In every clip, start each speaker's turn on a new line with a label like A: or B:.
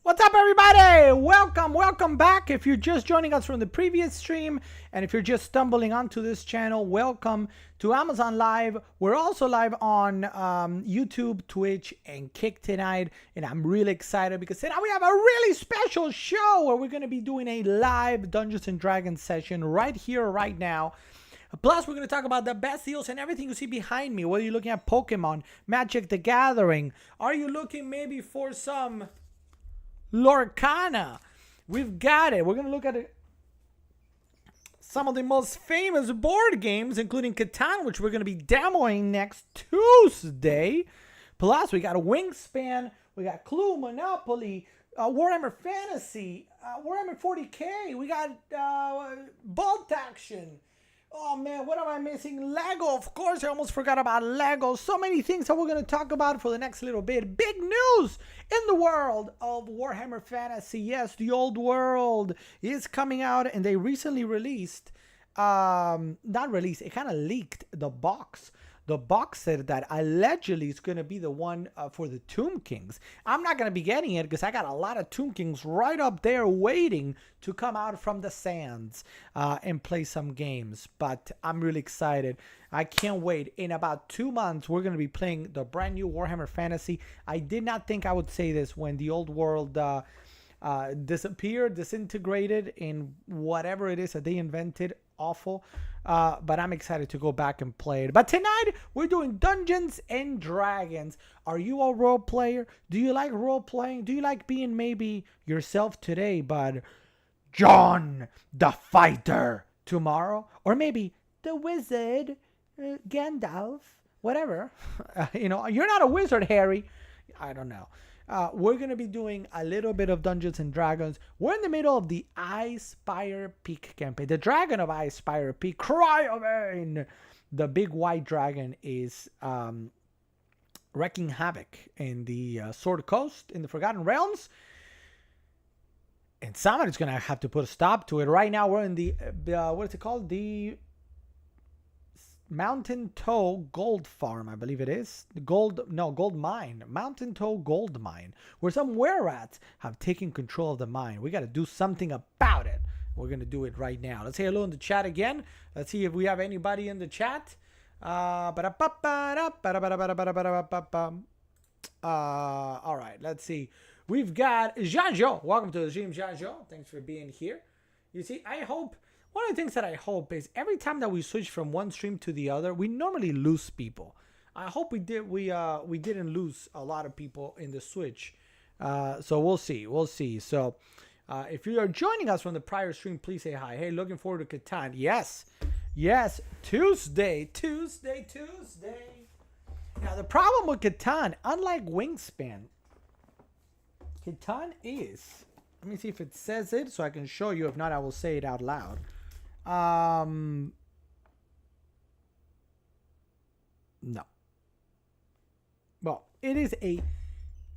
A: What's up, everybody? Welcome back. If you're just joining us from the previous stream, and if you're just stumbling onto this channel, welcome to Amazon Live. We're also live on YouTube, Twitch, and Kick tonight, and I'm really excited because tonight we have a really special show where we're going to be doing a live Dungeons and Dragons session right here, right now. Plus, we're going to talk about the best deals and everything you see behind me. Whether you're looking at Pokemon, Magic the Gathering, are you looking maybe for some Lorcana? We've got it. We're going to look at some of the most famous board games, including Catan, which we're going to be demoing next Tuesday. Plus, we got a Wingspan, we got Clue, Monopoly, Warhammer Fantasy, Warhammer 40K, we got Bolt Action. Oh man, what am I missing? Lego, of course, I almost forgot about Lego. So many things that we're going to talk about for the next little bit. Big news in the world of Warhammer Fantasy. Yes, the old world is coming out, and they recently released, not released, it kind of leaked the box. The box set that allegedly is going to be the one for the Tomb Kings. I'm not going to be getting it because I got a lot of Tomb Kings right up there waiting to come out from the sands and play some games. But I'm really excited. I can't wait. In about 2 months, we're going to be playing the brand new Warhammer Fantasy. I did not think I would say this when the old world disappeared, disintegrated in whatever it is that they invented. Awful. But I'm excited to go back and play it. But tonight we're doing Dungeons and Dragons. Are you a role player? Do you like role playing? Do you like being maybe yourself today, but John the Fighter tomorrow? Or maybe the wizard, Gandalf, whatever. You're not a wizard, Harry. I don't know. We're going to be doing a little bit of Dungeons and Dragons. We're in the middle of the Icespire Peak campaign. The Dragon of Icespire Peak, Cryovain. The big white dragon is wreaking havoc in the Sword Coast, in the Forgotten Realms. And somebody's going to have to put a stop to it. Right now, we're in the, what is it called? The Mountain Toe Gold Farm, I believe it is. Gold Mine. Mountain Toe Gold Mine. Where some were-rats have taken control of the mine. We got to do something about it. We're going to do it right now. Let's say hello in the chat again. Let's see if we have anybody in the chat. All right, let's see. We've got Jean-Jo. Welcome to the stream, Jean-Jo. Thanks for being here. You see, one of the things that I hope is every time that we switch from one stream to the other, we normally lose people. I hope we didn't lose a lot of people in the switch. So we'll see. So if you are joining us from the prior stream, please say hi. Hey, looking forward to Catan. Yes. Tuesday. Now the problem with Catan, unlike Wingspan, Catan is. Let me see if it says it so I can show you. If not, I will say it out loud. No. Well, it is a.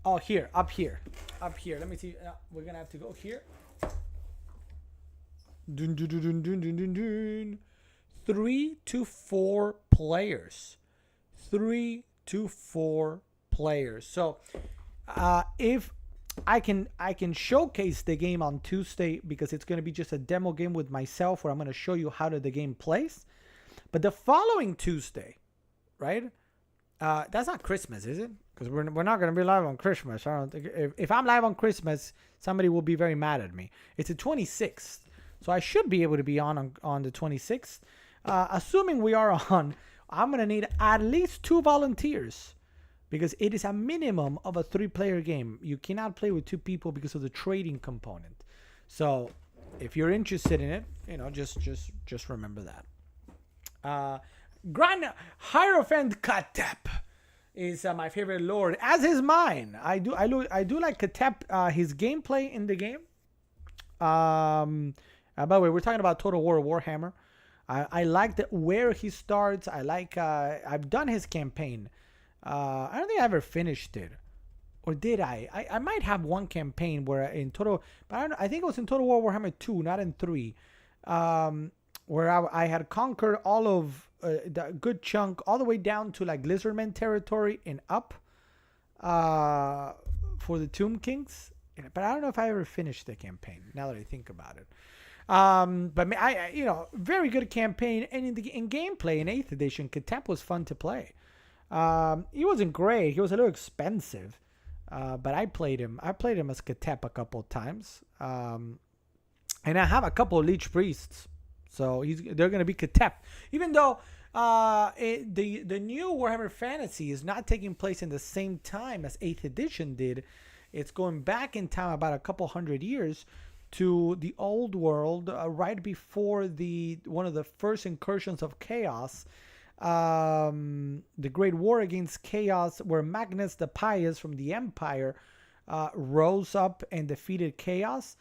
A: Oh, up here. Let me see. We're gonna have to go here. Dun, dun, dun, dun, dun, dun, dun. 3 to 4 players. 3 to 4 players. So, if I can showcase the game on Tuesday because it's going to be just a demo game with myself where I'm going to show you how the game plays. But the following Tuesday, right? That's not Christmas, is it? Because we're not going to be live on Christmas. I don't think if I'm live on Christmas, somebody will be very mad at me. It's the 26th, so I should be able to be on the 26th. Assuming we are on, I'm going to need at least 2 volunteers. Because it is a minimum of a 3-player game. You cannot play with 2 people because of the trading component. So, if you're interested in it, just remember that. Grand Hierophant Katep is my favorite lord, as is mine. I do like Katep, his gameplay in the game. By the way, we're talking about Total War Warhammer. I like where he starts. I like. I've done his campaign. I don't think I ever finished it, or did I? I might have one campaign where in total, but I think it was in Total War Warhammer 2, not in 3, where I had conquered all of the good chunk, all the way down to like Lizardman territory and up, for the Tomb Kings. but I don't know if I ever finished the campaign. Now that I think about it, but very good campaign, and in gameplay in 8th edition, Katep was fun to play. He wasn't great. He was a little expensive, but I played him. I played him as Katep a couple of times, and I have a couple of Lich Priests, so they're gonna be Katep, even though. The new Warhammer Fantasy is not taking place in the same time as 8th edition did. It's going back in time about a couple hundred years to the old world, right before one of the first incursions of Chaos, the Great War against Chaos, where Magnus the Pious from the Empire rose up and defeated Chaos.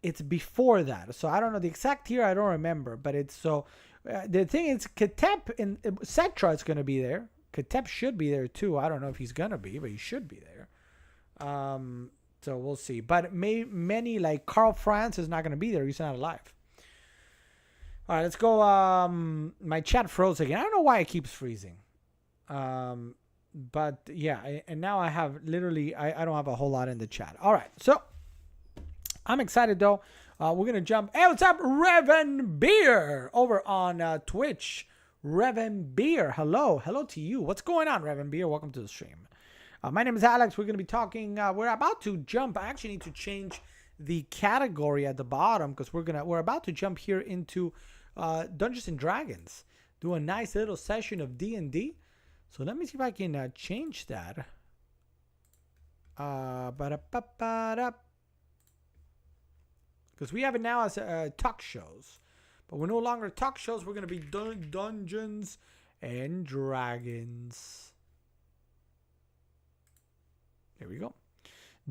A: It's before that, so I don't know the exact year. I don't remember, but it's so. The thing is, Katep and Cetra is going to be there. Katep should be there too. I don't know if he's going to be, but he should be there. So we'll see. But many like Karl Franz is not going to be there. He's not alive. All right, let's go. My chat froze again. I don't know why it keeps freezing. But yeah, and now I have literally, I don't have a whole lot in the chat. All right, so I'm excited though. We're going to jump. Hey, what's up, Revan Beer over on Twitch. Revan Beer, hello. Hello to you. What's going on, Revan Beer? Welcome to the stream. My name is Alex. We're going to be talking. We're about to jump. I actually need to change the category at the bottom because we're about to jump here into Dungeons and Dragons. Do a nice little session of D&D. So let me see if I can change that. Because we have it now as talk shows. But we're no longer talk shows. We're going to be Dungeons and Dragons. There we go.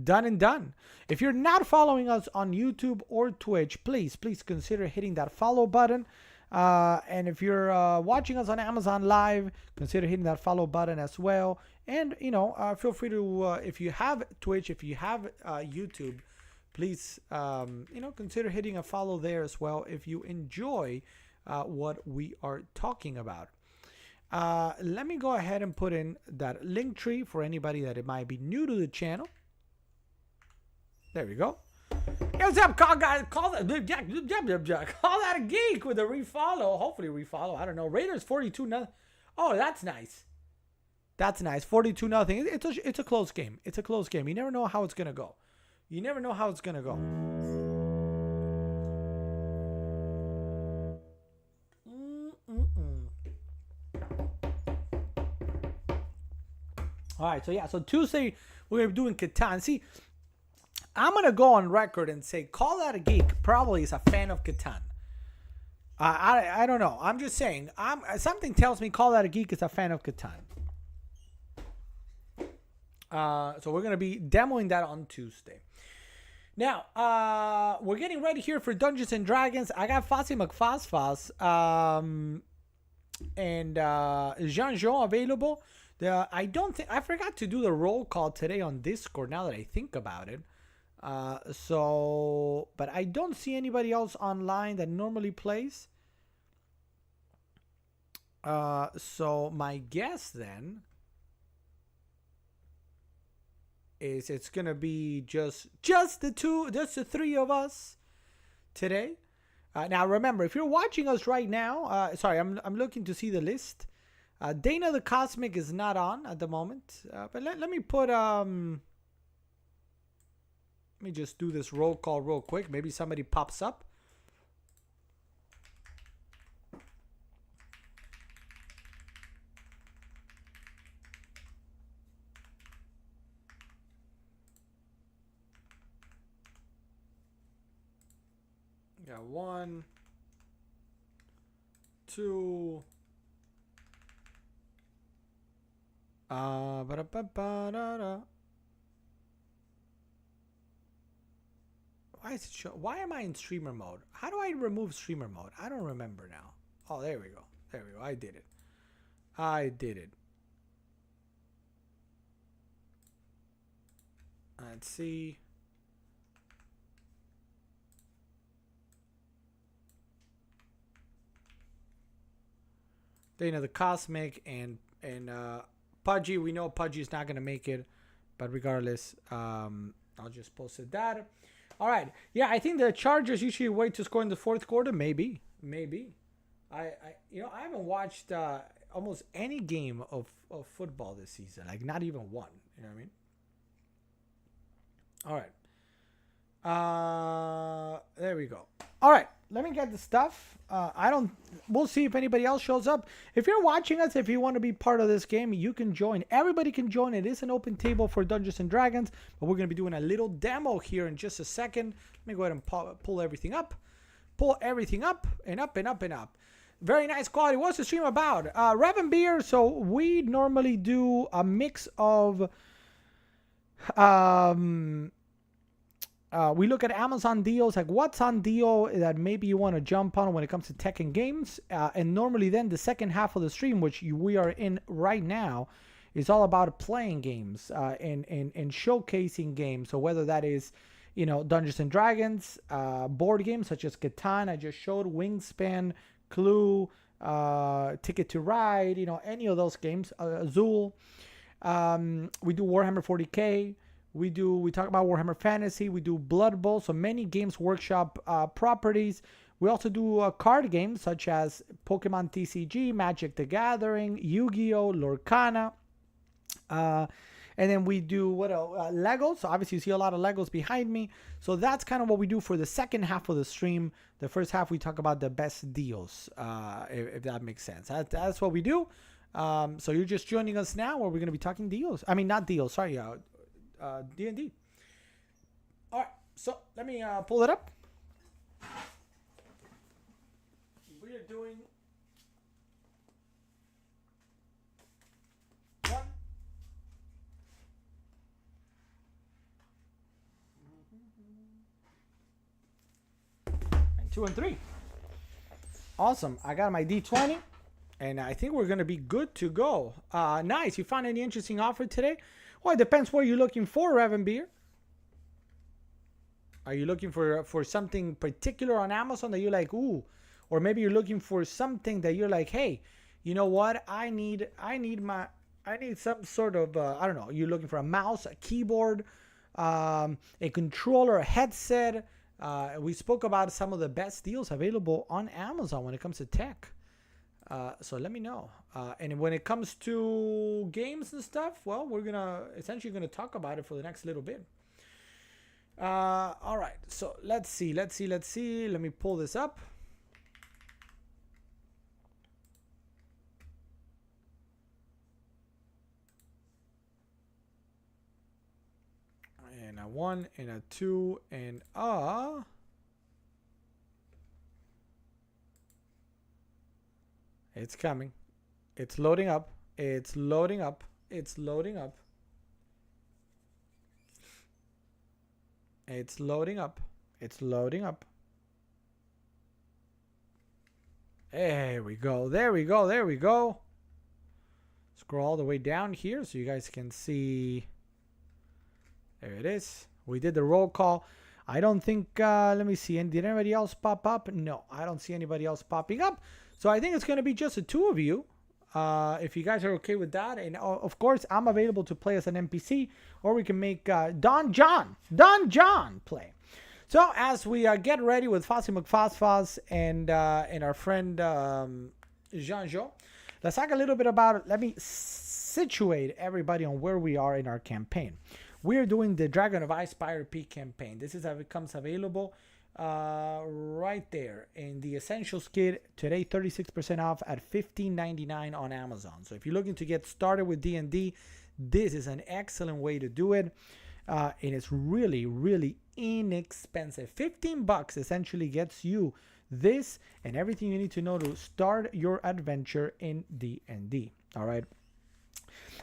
A: Done and done. If you're not following us on YouTube or Twitch, please consider hitting that follow button. And if you're watching us on Amazon Live, consider hitting that follow button as well. And, feel free to, if you have Twitch, if you have YouTube, please, consider hitting a follow there as well if you enjoy what we are talking about. Let me go ahead and put in that link tree for anybody that it might be new to the channel. There we go. Hey, what's up, call that a geek with a refollow. Hopefully refollow. I don't know. Raiders 42-0. Oh, that's nice. That's nice. 42-0. It's a close game. It's a close game. You never know how it's gonna go. You never know how it's going to go. All right, so Tuesday we're going to be doing Catan. See, I'm going to go on record and say Call That a Geek probably is a fan of Catan. I don't know. I'm just saying. Something tells me Call That a Geek is a fan of Catan. So we're going to be demoing that on Tuesday. Now, we're getting ready here for Dungeons and Dragons. I got Fossi McFosfos and Jean-Jean available. I forgot to do the roll call today on Discord now that I think about it. But I don't see anybody else online that normally plays. So my guess then is it's gonna be just the three of us today. Now remember, if you're watching us right now, I'm looking to see the list. Dana the Cosmic is not on at the moment, but let me put let me just do this roll call real quick. Maybe somebody pops up. Got 1, 2. Why is it show? Why am I in streamer mode? How do I remove streamer mode? I don't remember now. Oh, there we go. There we go. I did it. Let's see. Dana the Cosmic and Pudgy. We know Pudgy is not going to make it, but regardless, I'll just post that. All right. Yeah, I think the Chargers usually wait to score in the fourth quarter. Maybe. I I haven't watched almost any game of football this season. Like not even one. You know what I mean? All right. There we go. All right, let me get the stuff. I don't. We'll see if anybody else shows up. If you're watching us, if you want to be part of this game, you can join. Everybody can join. It is an open table for Dungeons and Dragons, but we're gonna be doing a little demo here in just a second. Let me go ahead and pull everything up. Pull everything up and up and up and up. Very nice quality. What's the stream about? Rev and Beer. So we normally do a mix of we look at Amazon deals, like what's on deal that maybe you want to jump on when it comes to tech and games. And normally then the second half of the stream, which we are in right now, is all about playing games and showcasing games. So whether that is, Dungeons and Dragons, board games such as Catan, I just showed, Wingspan, Clue, Ticket to Ride, any of those games, Azul. We do Warhammer 40K. We talk about Warhammer Fantasy. We do Blood Bowl. So many Games Workshop properties. We also do card games such as Pokemon TCG, Magic the Gathering, Yu-Gi-Oh, Lorcana. And then we do what else? Legos. So obviously you see a lot of Legos behind me. So that's kind of what we do for the second half of the stream. The first half we talk about the best deals, if that makes sense. That's what we do. So you're just joining us now, where we're going to be talking deals. I mean, not deals. Sorry, D&D. All right, so let me pull it up. We are doing one, and 2 and 3. Awesome. I got my D20, and I think we're gonna be good to go. Nice. You found any interesting offer today? Well, it depends what you're looking for, Revan Beer. Are you looking for something particular on Amazon that you're like, ooh, or maybe you're looking for something that you're like, hey, you know what? I need some sort of I don't know. You're looking for a mouse, a keyboard, a controller, a headset. We spoke about some of the best deals available on Amazon when it comes to tech. So let me know. And when it comes to games and stuff, well, we're essentially gonna talk about it for the next little bit. All right. So let's see. Let me pull this up. And a 1 and a 2 and it's coming. It's loading up. It's loading up. It's loading up. It's loading up. It's loading up. There we go. There we go. There we go. Scroll all the way down here so you guys can see. There it is. We did the roll call. I don't think, let me see. And did anybody else pop up? No, I don't see anybody else popping up. So I think it's going to be just the two of you. If you guys are okay with that. And of course, I'm available to play as an NPC. Or we can make Don John play. So as we get ready with Fossi McFosfos and our friend Jean-Jo, let's talk a little bit about it. Let me situate everybody on where we are in our campaign. We're doing the Dragon of Icespire Peak campaign. This is how it becomes available right there in the Essentials Kit today, 36% off at $15.99 on Amazon. So if you're looking to get started with D&D, this is an excellent way to do it. And it's really, really inexpensive. $15 essentially gets you this and everything you need to know to start your adventure in D&D. All right.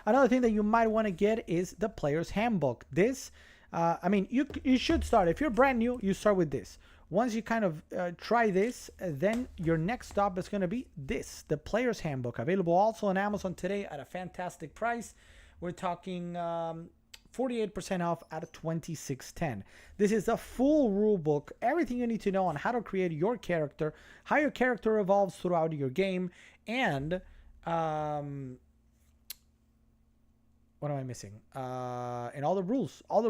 A: Another thing that you might want to get is the Player's Handbook. This, I mean, you should start. If you're brand new, you start with this. Once you kind of try this, then your next stop is going to be this, the Player's Handbook, available also on Amazon today at a fantastic price. We're talking 48% off at $26.10. This is the full rule book, everything you need to know on how to create your character, how your character evolves throughout your game, and what am I missing? And all the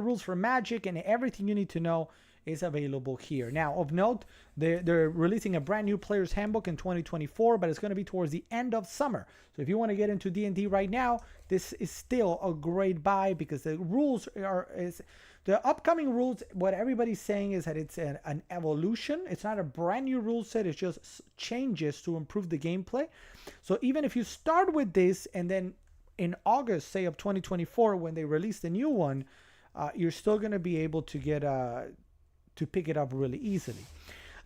A: rules for Magic and everything you need to know is available here. Now, of note, they're releasing a brand new player's handbook in 2024, but it's going to be towards the end of summer. So if you want to get into D&D right now, this is still a great buy because the rules the upcoming rules. What everybody's saying is that it's an evolution. It's not a brand new rule set. It's just changes to improve the gameplay. So even if you start with this and then in August, say of 2024, when they release the new one, you're still going to be able to get to pick it up really easily.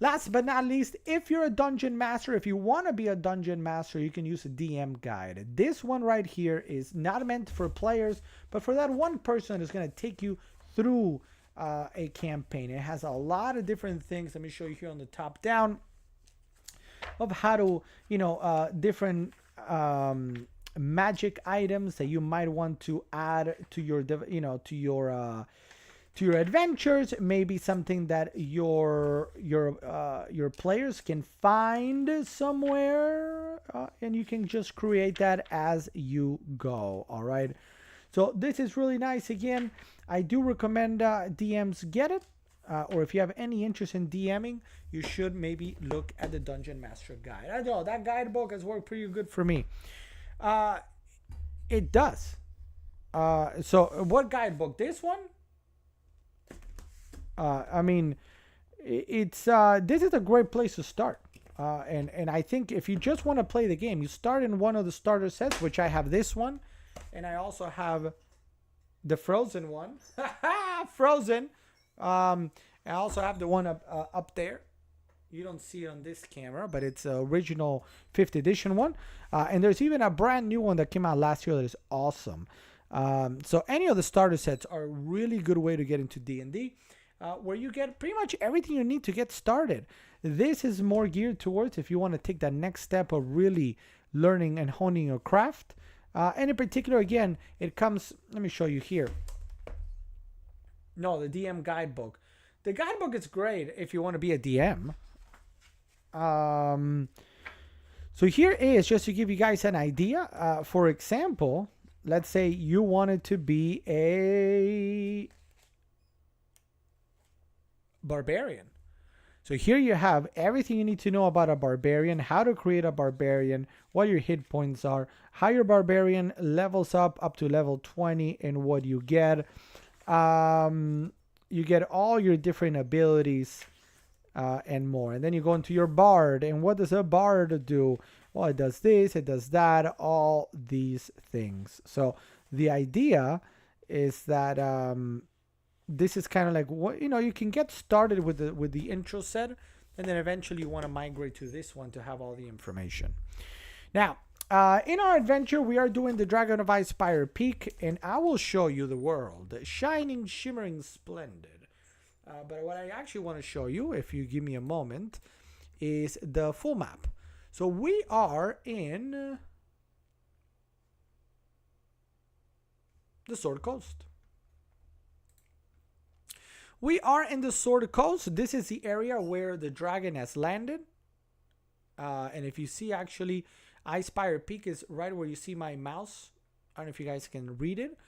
A: Last but not least, if you're a dungeon master, if you want to be a dungeon master, you can use a DM guide. This one right here is not meant for players, but for that one person who's going to take you through a campaign. It has a lot of different things. Let me show you here on the top down of how to, different magic items that you might want to add to your, to your adventures. Maybe something that your players can find somewhere, and you can just create that as you go. All right. So this is really nice. Again, I do recommend DMs get it. Or if you have any interest in DMing, you should maybe look at the Dungeon Master Guide. I know that guidebook has worked pretty good for me. It does. So what guidebook? This one? I mean, it's this is a great place to start. And I think if you just want to play the game, you start in one of the starter sets, which I have this one, and I also have the Frozen one. Frozen. I also have the one up there. You don't see it on this camera, but it's the original 5th edition one. And there's even a brand new one that came out last year that is awesome. So any of the starter sets are a really good way to get into D&D, where you get pretty much everything you need to get started. This is more geared towards if you want to take that next step of really learning and honing your craft. And in particular, again, it comes, let me show you here. No, the DM guidebook. The guidebook is great if you want to be a DM. So here is just to give you guys an idea. For example, let's say you wanted to be a barbarian. So here you have everything you need to know about a barbarian, how to create a barbarian, what your hit points are, how your barbarian levels up to level 20, and what you get. You get all your different abilities and more. And then you go into your bard. And what does a bard do? Well, it does this, it does that, all these things. So the idea is that this is kind of like what you can get started with the intro set, and then eventually you want to migrate to this one to have all the information. Now, in our adventure, we are doing the Dragon of Icespire Peak, and I will show you the world, shining, shimmering, splendid. But what I actually want to show you, if you give me a moment, is the full map. So we are in the Sword Coast. We are in the Sword Coast. This is the area where the dragon has landed. And if you see, actually, Icespire Peak is right where you see my mouse. I don't know if you guys can read it.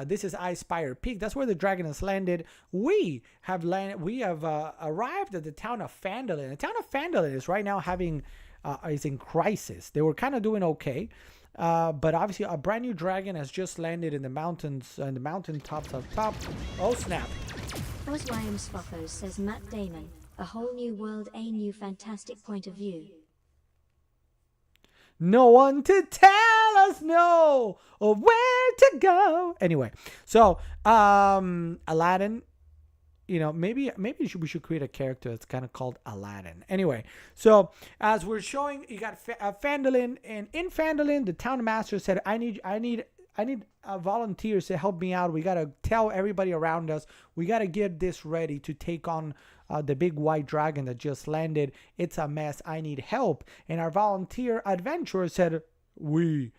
A: This is Icespire Peak. That's where the dragon has landed. We have arrived at the town of Phandalin. The town of Phandalin is right now is in crisis. They were kind of doing okay. But obviously a brand new dragon has just landed in the mountains, and the mountaintops up top. Oh, snap.
B: Oswayam Swaffos says Matt Damon, a whole new world, a new fantastic point of view.
A: No one to tell us no or where to go. Anyway, so Aladdin, maybe we should create a character that's kind of called Aladdin. Anyway, so as we're showing, you got Phandalin, and in Phandalin, the town master said, I need volunteers to help me out. We got to tell everybody around us. We got to get this ready to take on the big white dragon that just landed. It's a mess. I need help. And our volunteer adventurer said, we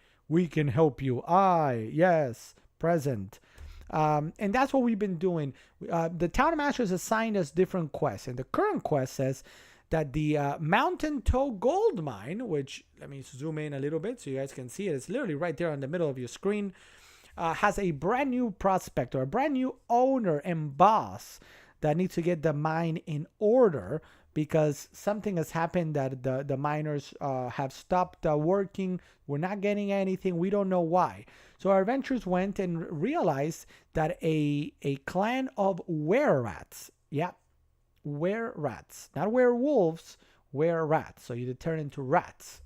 A: can help you. Yes, present. And that's what we've been doing. The town master has assigned us different quests. And the current quest says that the Mountain Toe Gold Mine, which, let me zoom in a little bit so you guys can see it. It's literally right there in the middle of your screen. has a brand new prospect or a brand new owner and boss that needs to get the mine in order because something has happened that the miners have stopped working. We're not getting anything. We don't know why. So our adventurers went and realized that a clan of were-rats, yeah, were-rats, not werewolves, were-rats. So you turn into rats.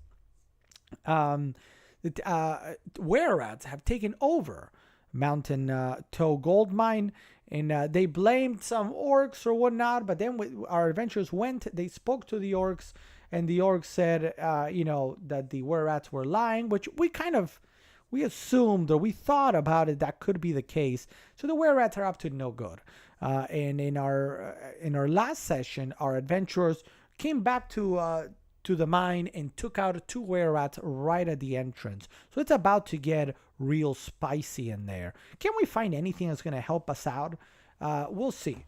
A: Were-rats have taken over Mountain Toe Gold Mine, and they blamed some orcs or whatnot. But then our adventurers went, they spoke to the orcs, and the orcs said, that the were-rats were lying, which we assumed or we thought about it that could be the case. So the were-rats are up to no good. And in our last session, our adventurers came back to the mine and took out 2 were-rats right at the entrance. So it's about to get real spicy in there. Can we find anything that's going to help us out? We'll see.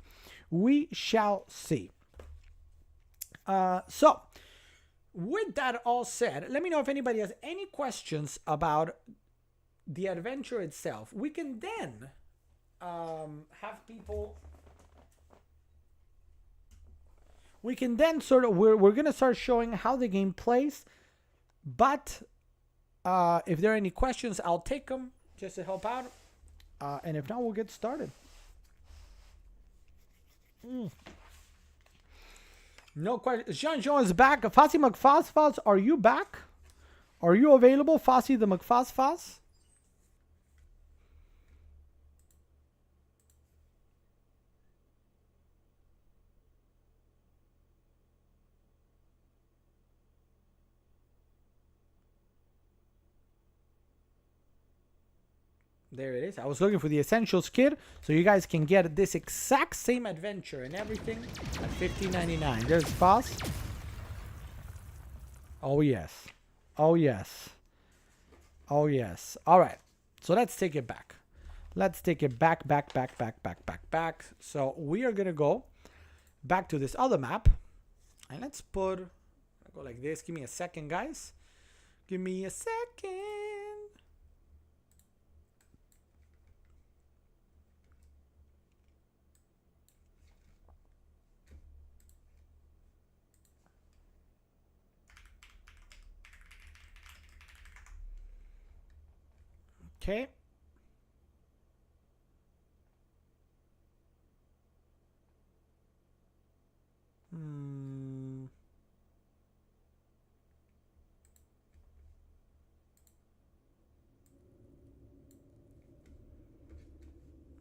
A: We shall see. So, with that all said, let me know if anybody has any questions about the adventure itself. We can then have people... We can then we're going to start showing how the game plays, but if there are any questions, I'll take them just to help out, and if not, we'll get started. No question. Jean-Jean is back. Fossey McFosfos, are you back? Are you available, Fossey the McFosfos? There it is. I was looking for the Essentials kit, so you guys can get this exact same adventure and everything at $15.99. There's Foss. Oh, yes. Oh, yes. Oh, yes. All right. So let's take it back. Let's take it back. So we are going to go back to this other map. And let's go like this. Give me a second, guys. Give me a second. Okay.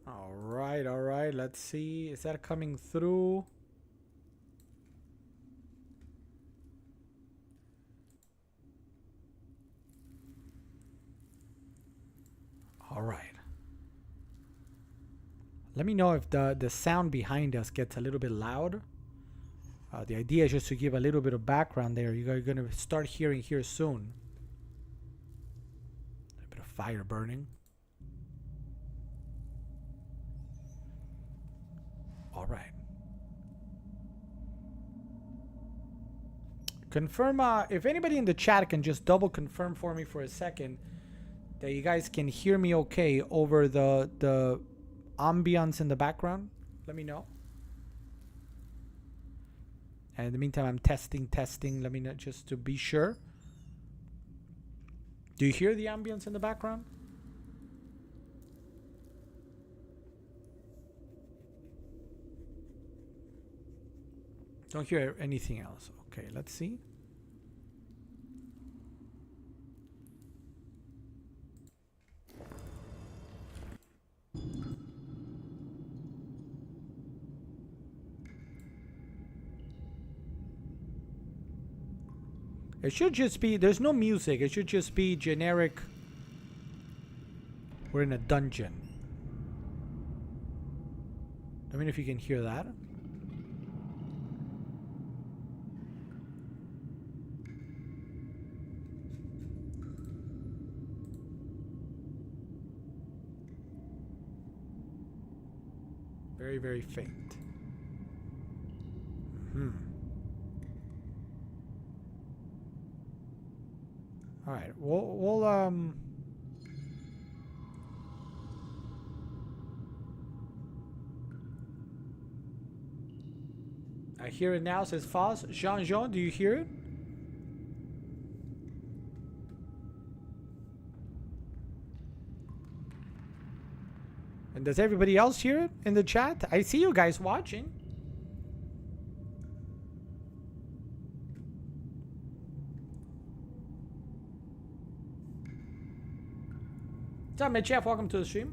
A: All right. Let's see. Is that coming through? All right. Let me know if the sound behind us gets a little bit loud. The idea is just to give a little bit of background there. You're going to start hearing here soon. A bit of fire burning. All right. Confirm, if anybody in the chat can just double confirm for me for a second that you guys can hear me okay over the ambience in the background. Let me know. And in the meantime, I'm testing. Let me know just to be sure. Do you hear the ambience in the background? Don't hear anything else. Okay, let's see. It should just be, there's no music. It should just be generic. We're in a dungeon. Let me know if you can hear that. Very, very faint. All right, we'll I hear it now, says Foz. Jean, do you hear it? And does everybody else hear it in the chat? I see you guys watching. What's up, Mitchef? Welcome to the stream.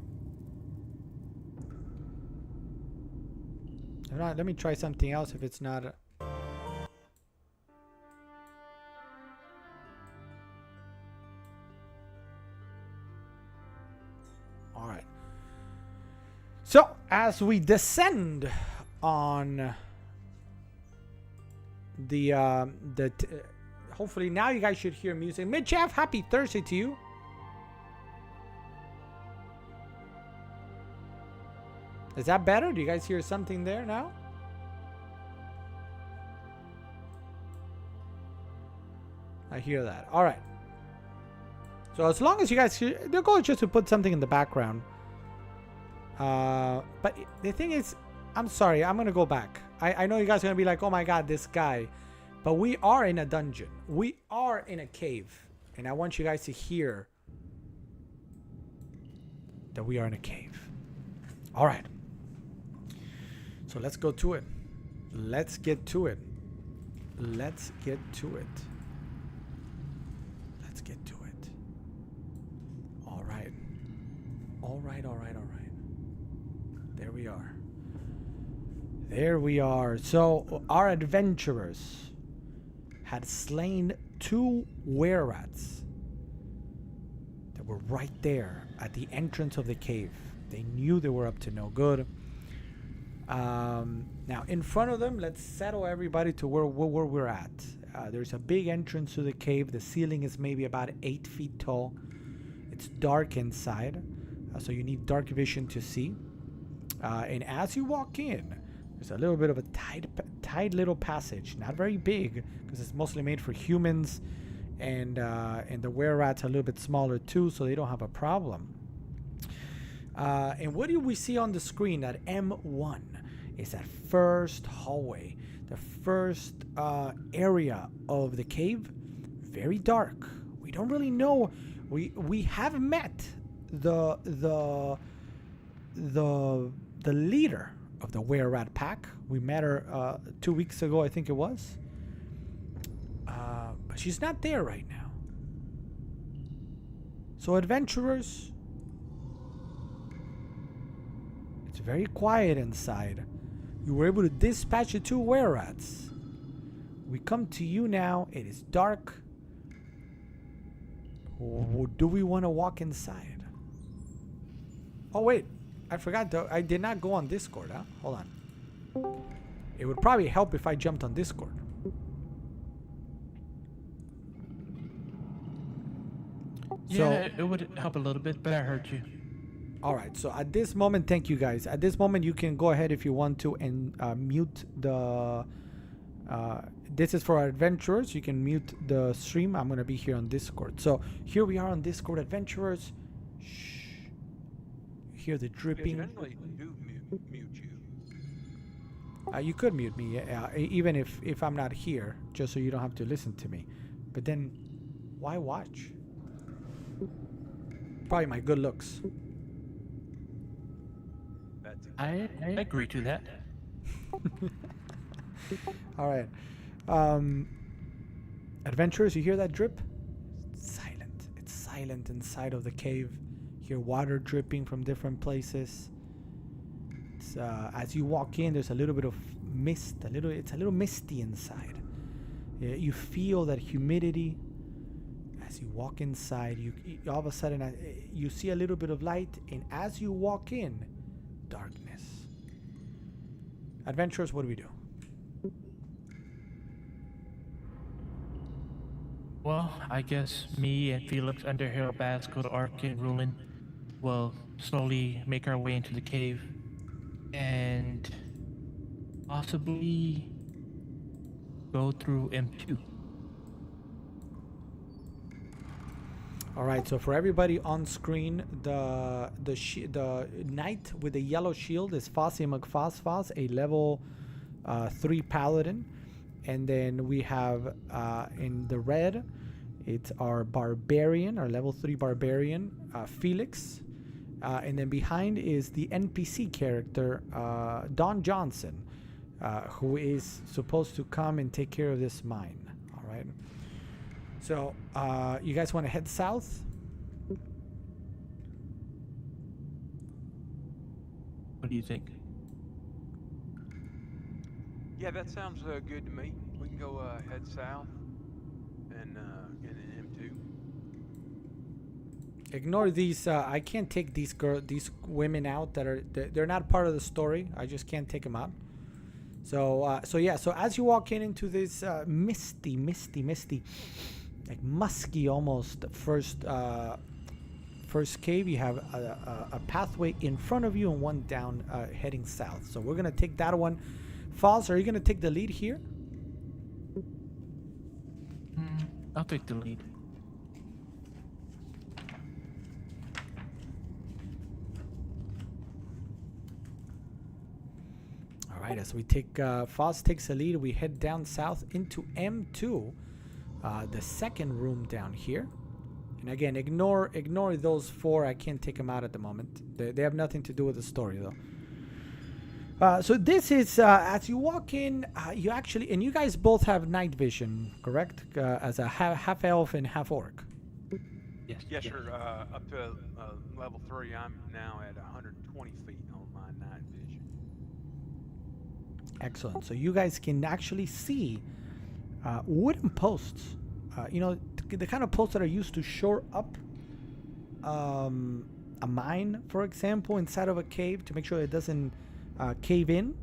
A: If not, let me try something else if it's not. All right. So, as we descend on the hopefully now you guys should hear music. Mitchef, happy Thursday to you. Is that better? Do you guys hear something there now? I hear that. All right. So as long as you guys hear, the goal is just to put something in the background. But the thing is, I'm sorry, I'm going to go back. I know you guys are going to be like, oh my God, this guy. But we are in a dungeon. We are in a cave. And I want you guys to hear that we are in a cave. All right. So let's go to it. Let's get to it. Let's get to it. Let's get to it. All right. All right, all right, all right. There we are. There we are. So our adventurers had slain 2 were-rats that were right there at the entrance of the cave. They knew they were up to no good. Now in front of them, let's settle everybody to where we're at. There's a big entrance to the cave. The ceiling is maybe about 8 feet tall. It's dark inside, so you need dark vision to see. And as you walk in, there's a little bit of a tight little passage. Not very big, because it's mostly made for humans, and the were-rats are a little bit smaller too, so they don't have a problem. And what do we see on the screen? That M1 is that first hallway, the first area of the cave. Very dark. We don't really know. We have met the leader of the were-rat pack. We met her 2 weeks ago, I think it was. But she's not there right now. So adventurers, it's very quiet inside. You were able to dispatch the 2 were-rats. We come to you now. It is dark. Or do we want to walk inside? Oh wait, I forgot though. I did not go on Discord, huh? Hold on. It would probably help if I jumped on Discord.
C: Yeah, it would help a little bit, but I heard you.
A: Alright, so at this moment, thank you guys. At this moment, you can go ahead if you want to and mute the... this is for our adventurers. You can mute the stream. I'm going to be here on Discord. So here we are on Discord, adventurers. Shh. You hear the dripping.
D: Generally do mute you.
A: You could mute me, even if I'm not here, just so you don't have to listen to me. But then, why watch? Probably my good looks.
C: I agree to that.
A: All right. Adventurers, you hear that drip? It's silent. It's silent inside of the cave. You hear water dripping from different places. It's, as you walk in, there's a little bit of mist. It's a little misty inside. You feel that humidity. As you walk inside, you all of a sudden you see a little bit of light, and as you walk in, darkness. Adventurers, what do we do?
C: Well, I guess me and Felix Underhill Bass go to Arkin Ruin. We'll slowly make our way into the cave and possibly go through M2.
A: All right, so for everybody on screen, the knight with the yellow shield is Fossy McFossfoss, a level 3 paladin, and then we have in the red, it's our barbarian, our level 3 barbarian, Felix. And then behind is the NPC character, Don Johnson, who is supposed to come and take care of this mine. All right. So you guys want to head south?
C: What do you think?
D: Yeah, that sounds good to me. We can go head south and get an M2.
A: Ignore these. I can't take these women out. They're not part of the story. I just can't take them out. So yeah. So as you walk into this misty, like musky almost first cave, you have a pathway in front of you and one down heading south. So we're gonna take that one. Falls, are you gonna take the lead here?
C: I'll take the lead.
A: All right, as we take Foz takes the lead, we head down south into M2, the second room down here. And again, ignore those 4. I can't take them out at the moment. They have nothing to do with the story though. So this is as you walk in, you actually, and you guys both have night vision, correct? As a half elf and half orc.
C: Yes.
D: Yes, sir. Up to level 3, I'm now at 120 feet on my night vision.
A: Excellent. So you guys can actually see wooden posts. You know, the kind of posts that are used to shore up a mine, for example, inside of a cave to make sure it doesn't cave in.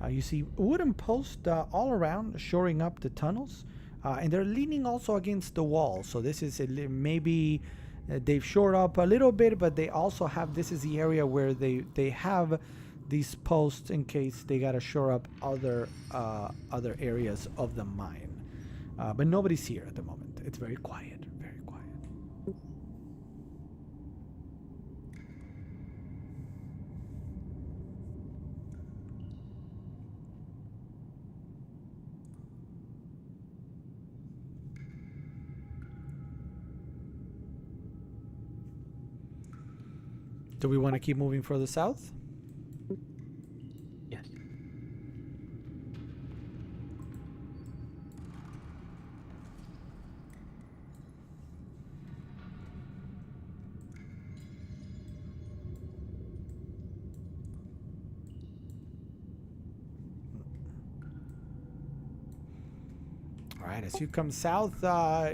A: You see wooden posts all around shoring up the tunnels, and they're leaning also against the wall. So this is maybe they've shored up a little bit, but they also have, this is the area where they have these posts in case they gotta shore up other areas of the mine. But nobody's here at the moment. It's very quiet, very quiet. Do we want to keep moving further south?
C: Yes.
A: Alright, as you come south,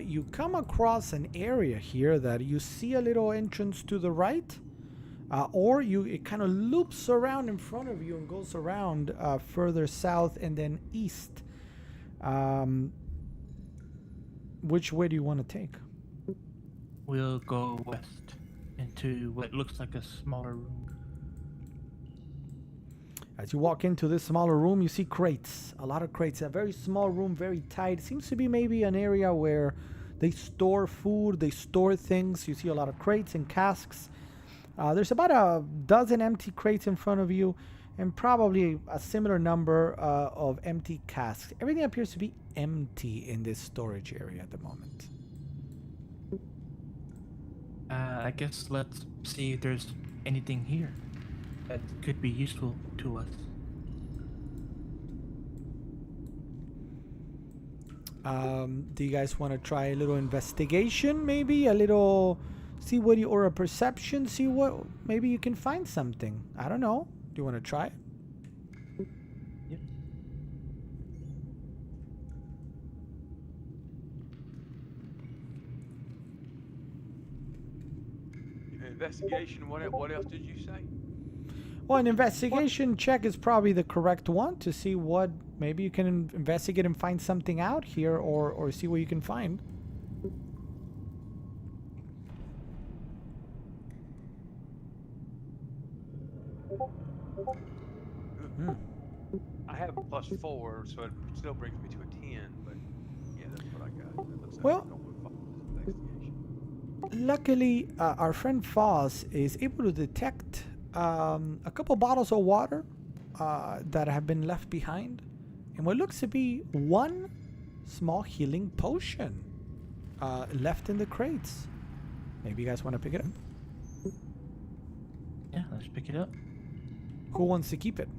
A: you come across an area here that you see a little entrance to the right, or it kind of loops around in front of you and goes around further south and then east. Which way do you want to take?
C: We'll go west into what looks like a smaller room.
A: As you walk into this smaller room, you see crates, a lot of crates. A very small room, very tight. Seems to be maybe an area where they store food, they store things. You see a lot of crates and casks. There's about a dozen empty crates in front of you and probably a similar number of empty casks. Everything appears to be empty in this storage area at the moment.
C: I guess let's see if there's anything here that could be useful to us.
A: Do you guys want to try a little investigation, maybe? A little, see what you, or a perception, see what, maybe you can find something. I don't know. Do you want to try it?
C: Yep.
D: Investigation, what else did you say?
A: Well, an investigation check is probably the correct one to see what, maybe you can investigate and find something out here, or see what you can find.
D: I have a +4, so it still brings me to a 10, but yeah, that's what I got. That looks like
A: Well,
D: I'm going with investigation.
A: luckily, our friend Foz is able to detect a couple bottles of water that have been left behind and what looks to be one small healing potion left in the crates. Maybe you guys want to pick it up?
C: Yeah, let's pick it up.
A: Who wants to keep it?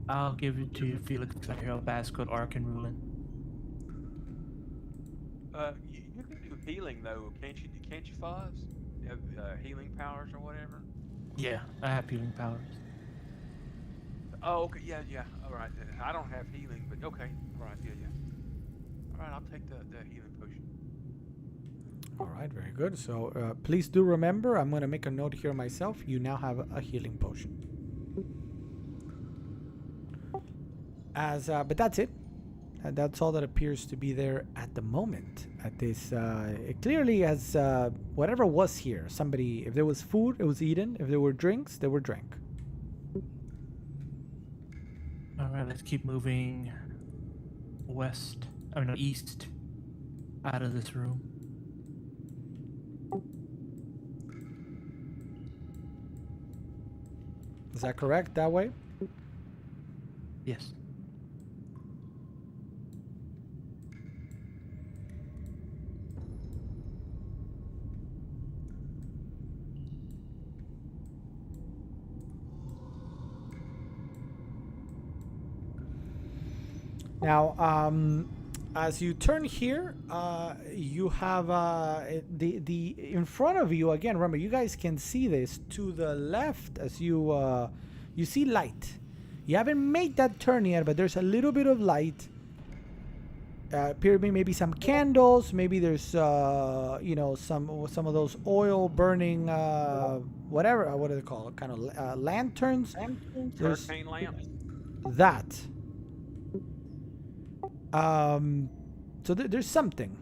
C: I'll give it to Felix Underhill, Bascode, Ark, and Rulin.
D: You can do healing though, can't you? Can't you, Foz? You have healing powers or whatever.
C: Yeah, I have healing powers.
D: Oh, okay. Yeah, yeah. All right. I don't have healing, but okay. All right. Yeah, yeah. All right. I'll take the healing potion.
A: All right, very good. So please do remember, I'm going to make a note here myself. You now have a healing potion. But that's it. That's all that appears to be there at the moment. At this, it clearly has whatever was here. Somebody, if there was food, it was eaten. If there were drinks, they were drank.
C: All right, let's keep moving west. I mean, east, out of this room.
A: Is that correct? That way?
C: Yes.
A: Now, as you turn here, you have the in front of you again. Remember, you guys can see this to the left as you see light. You haven't made that turn yet, but there's a little bit of light. Appear to be maybe some candles. Maybe there's some of those oil burning whatever. What do they call it? Kind of lanterns. There's
D: Hurricane lamps.
A: that. So there's something.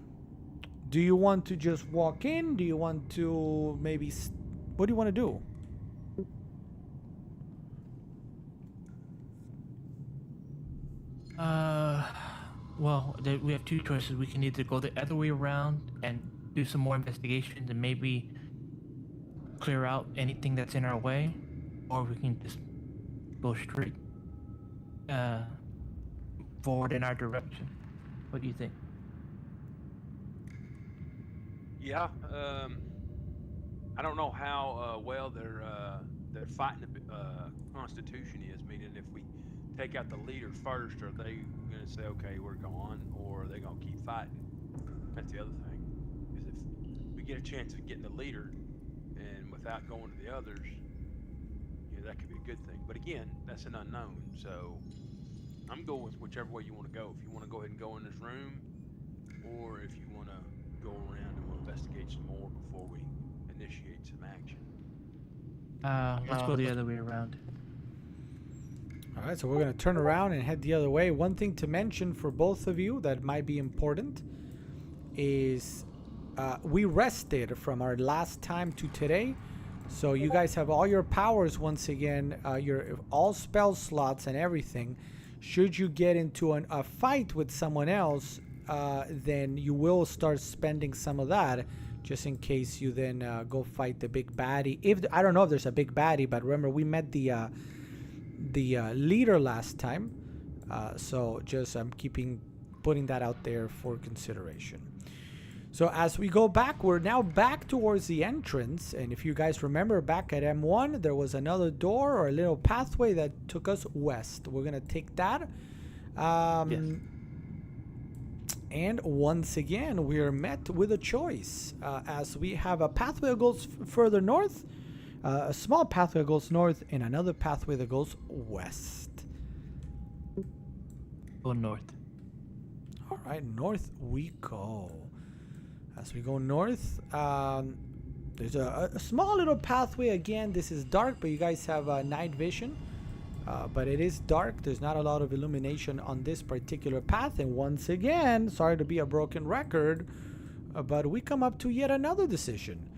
A: Do you want to just walk in? Do you want to maybe... what do you want to do?
C: Well, we have two choices. We can either go the other way around and do some more investigations and maybe clear out anything that's in our way, or we can just go straight forward in our direction. What do you think?
D: Yeah. I don't know how well their fighting constitution is. Meaning, if we take out the leader first, are they going to say, "Okay, we're gone," or are they going to keep fighting? That's the other thing. Is if we get a chance of getting the leader, and without going to the others, that could be a good thing. But again, that's an unknown. So I'm going with whichever way you want to go. If you want to go ahead and go in this room, or if you want to go around and we'll investigate some more before we initiate some action.
C: Let's go the other way around.
A: All right, so we're going to turn around and head the other way. One thing to mention for both of you that might be important is we rested from our last time to today. So you guys have all your powers once again, your all spell slots and everything. Should you get into a fight with someone else, then you will start spending some of that just in case you then go fight the big baddie. I don't know if there's a big baddie, but remember we met the leader last time, so just I'm putting that out there for consideration. So as we go back, we're now back towards the entrance, and if you guys remember back at M1, there was another door or a little pathway that took us west. We're gonna take that.
C: Yes.
A: And once again, we are met with a choice, as we have a pathway that goes further north, a small pathway that goes north, and another pathway that goes west.
C: Go north.
A: All right, north we go. As we go north, there's a small little pathway. Again, this is dark, but you guys have night vision. But it is dark. There's not a lot of illumination on this particular path. And once again, sorry to be a broken record, but we come up to yet another decision.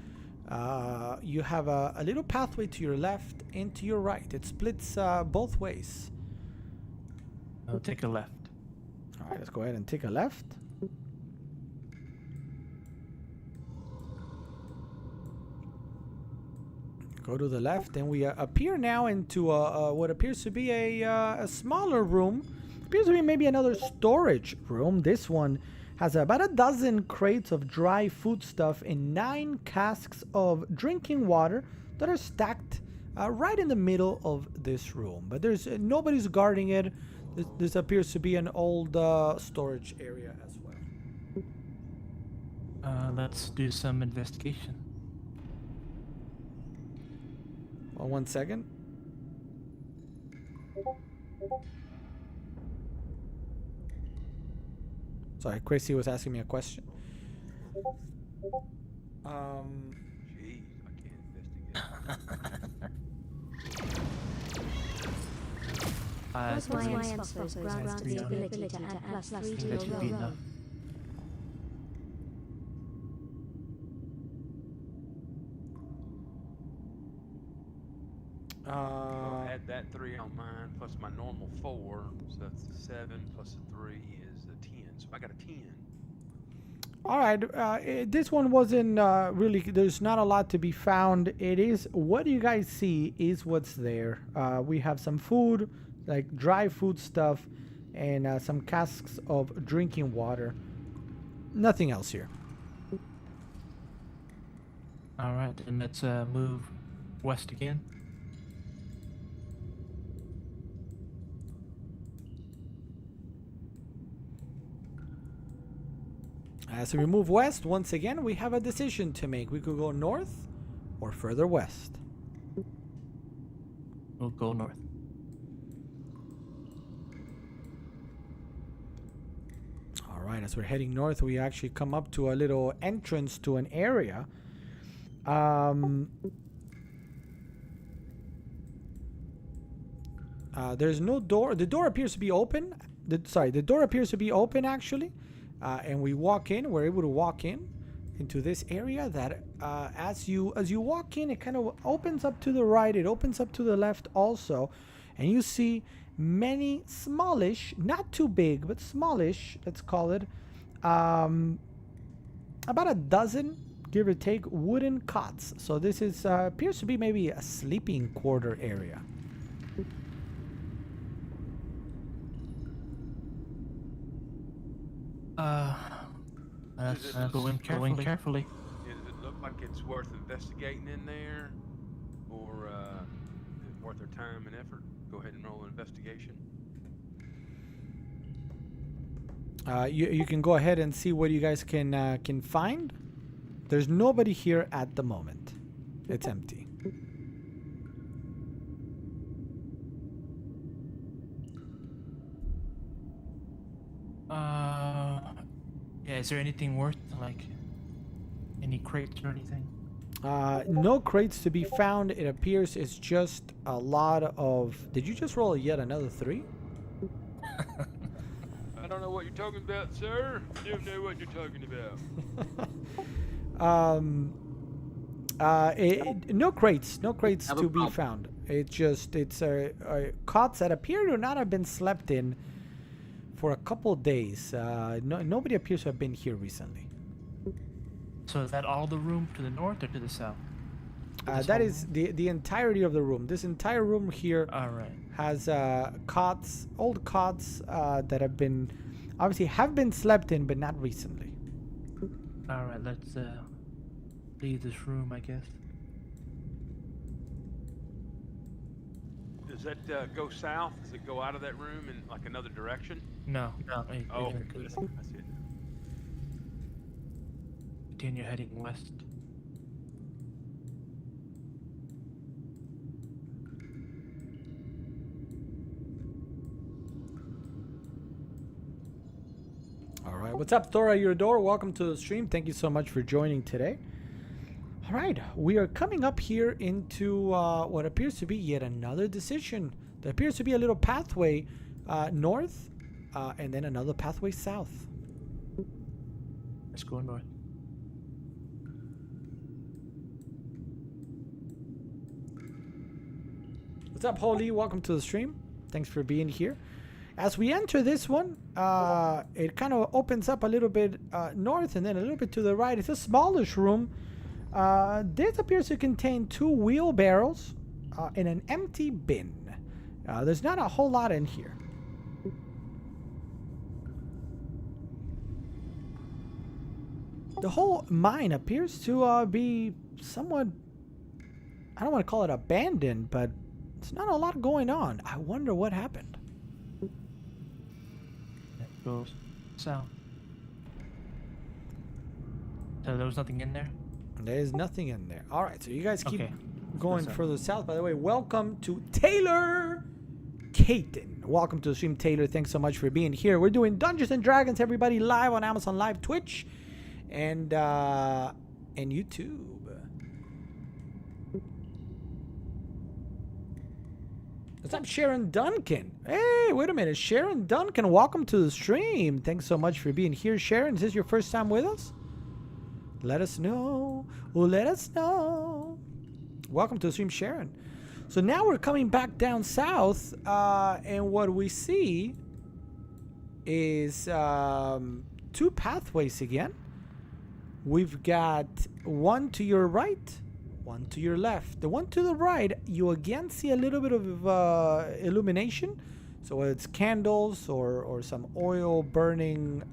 A: You have a little pathway to your left and to your right. It splits both ways.
C: I'll take a left.
A: All right, let's go ahead and take a left. Go to the left, and we appear now into what appears to be a smaller room appears to be maybe another storage room. This one has about a dozen crates of dry food stuff and 9 casks of drinking water that are stacked right in the middle of this room. But there's nobody's guarding it. This appears to be an old storage area as well.
C: Let's do some investigation.
A: Well, 1 second. Sorry, Chrissy was asking me a question.
D: Jeez, I can't investigate.
B: Plus
C: That
B: YM's Photos grants the ability to add plus 3 to your
C: should be
B: roll.
C: enough.
D: I'll add that 3 on mine plus my normal 4, so that's a 7 plus a 3 is a 10. So I got a 10.
A: All right, this one wasn't really. There's not a lot to be found. It is what you guys see is what's there. We have some food, like dry food stuff, and some casks of drinking water. Nothing else here.
C: All right, and let's move west again.
A: As we move west, once again, we have a decision to make. We could go north or further west.
C: We'll go north.
A: All right, as we're heading north, we actually come up to a little entrance to an area. There's no door. The door appears to be open. The door appears to be open actually. And we walk in. We're able to walk in into this area that as you walk in, it kind of opens up to the right. It opens up to the left also, and you see many smallish, not too big, but smallish, let's call it, about a dozen, give or take, wooden cots. So this is appears to be maybe a sleeping quarter area.
C: Let's
D: Does it
C: go in carefully.
D: Does it look like it's worth investigating in there? Or is it worth our time and effort? Go ahead and roll an investigation.
A: You can go ahead and see what you guys can find. There's nobody here at the moment. It's empty.
C: Yeah, is there anything worth, like, any crates or anything?
A: No crates to be found. It appears it's just a lot of... Did you just roll yet another 3?
D: I don't know what you're talking about, sir. I don't know what you're talking about.
A: No crates
E: Have a
A: to be
E: problem.
A: found. It's cots that appear to not have been slept in for a couple days. Nobody appears to have been here recently.
C: So is that all the room to the north or to the south? This
A: That
C: whole
A: is the entirety of the room. This entire room here
C: All right.
A: has cots, old cots that have been slept in, but not recently.
C: All right, let's leave this room, I guess.
D: Does that go south? Does it go out of that room in like another direction?
C: No.
D: Oh,
C: Continue
D: that's it.
C: heading west.
A: All right, what's up, Thora Eurodor? Welcome to the stream. Thank you so much for joining today. All right, we are coming up here into what appears to be yet another decision. There appears to be a little pathway north and then another pathway south.
C: Let's go north.
A: What's up, Holy? Welcome to the stream. Thanks for being here. As we enter this one, it kind of opens up a little bit north and then a little bit to the right. It's a smallish room. This appears to contain 2 wheelbarrows and an empty bin. There's not a whole lot in here. The whole mine appears to be somewhat, I don't want to call it abandoned, but it's not a lot going on. I wonder what happened.
C: It goes south. So there was nothing in there?
A: There's nothing in there. All right, so you guys keep
C: Okay.
A: going
C: south.
A: further south. By the way, welcome to Taylor Caton. Welcome to the stream, Taylor. Thanks so much for being here. We're doing Dungeons and Dragons, everybody, live on Amazon Live, Twitch, and YouTube. What's up, Sharon Duncan? Hey, wait a minute. Sharon Duncan, welcome to the stream. Thanks so much for being here, Sharon. Is this your first time with us? Let us know. Oh, let us know. Welcome to the stream, Sharon. So now we're coming back down south, and what we see is two pathways again. We've got one to your right, one to your left. The one to the right, you again see a little bit of illumination. So it's candles or some oil burning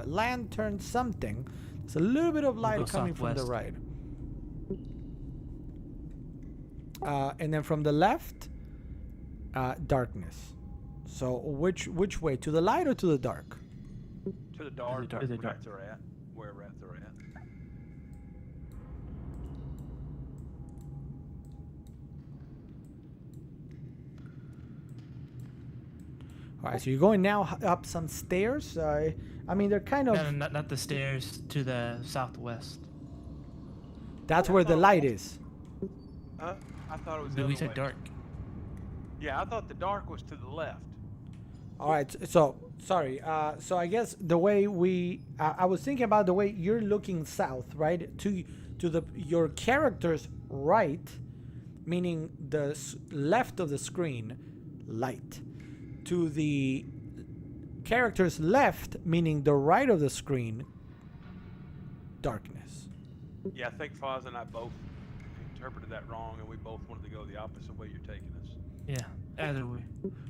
A: lantern, something. It's a little bit of light
C: go
A: coming from the
C: southwest.
A: right. And then from the left, darkness. So which way? To the light or to the dark?
D: To the dark.
C: dark.
D: Where
C: To the dark.
D: rats are at. Where rats are at.
A: All right, so you're going now up some stairs. I mean, they're kind of.
C: No, not the stairs to the southwest.
A: That's where the light is.
D: I thought it was the
C: We
D: other
C: said
D: way.
C: dark.
D: Yeah, I thought the dark was to the left.
A: All right, so sorry. So I guess the way I was thinking about the way you're looking south, right? To your character's right, meaning the left of the screen, light. To the character's left, meaning the right of the screen, darkness.
D: Yeah, I think Foz and I both interpreted that wrong, and we both wanted to go the opposite way you're taking us.
C: Yeah, either way.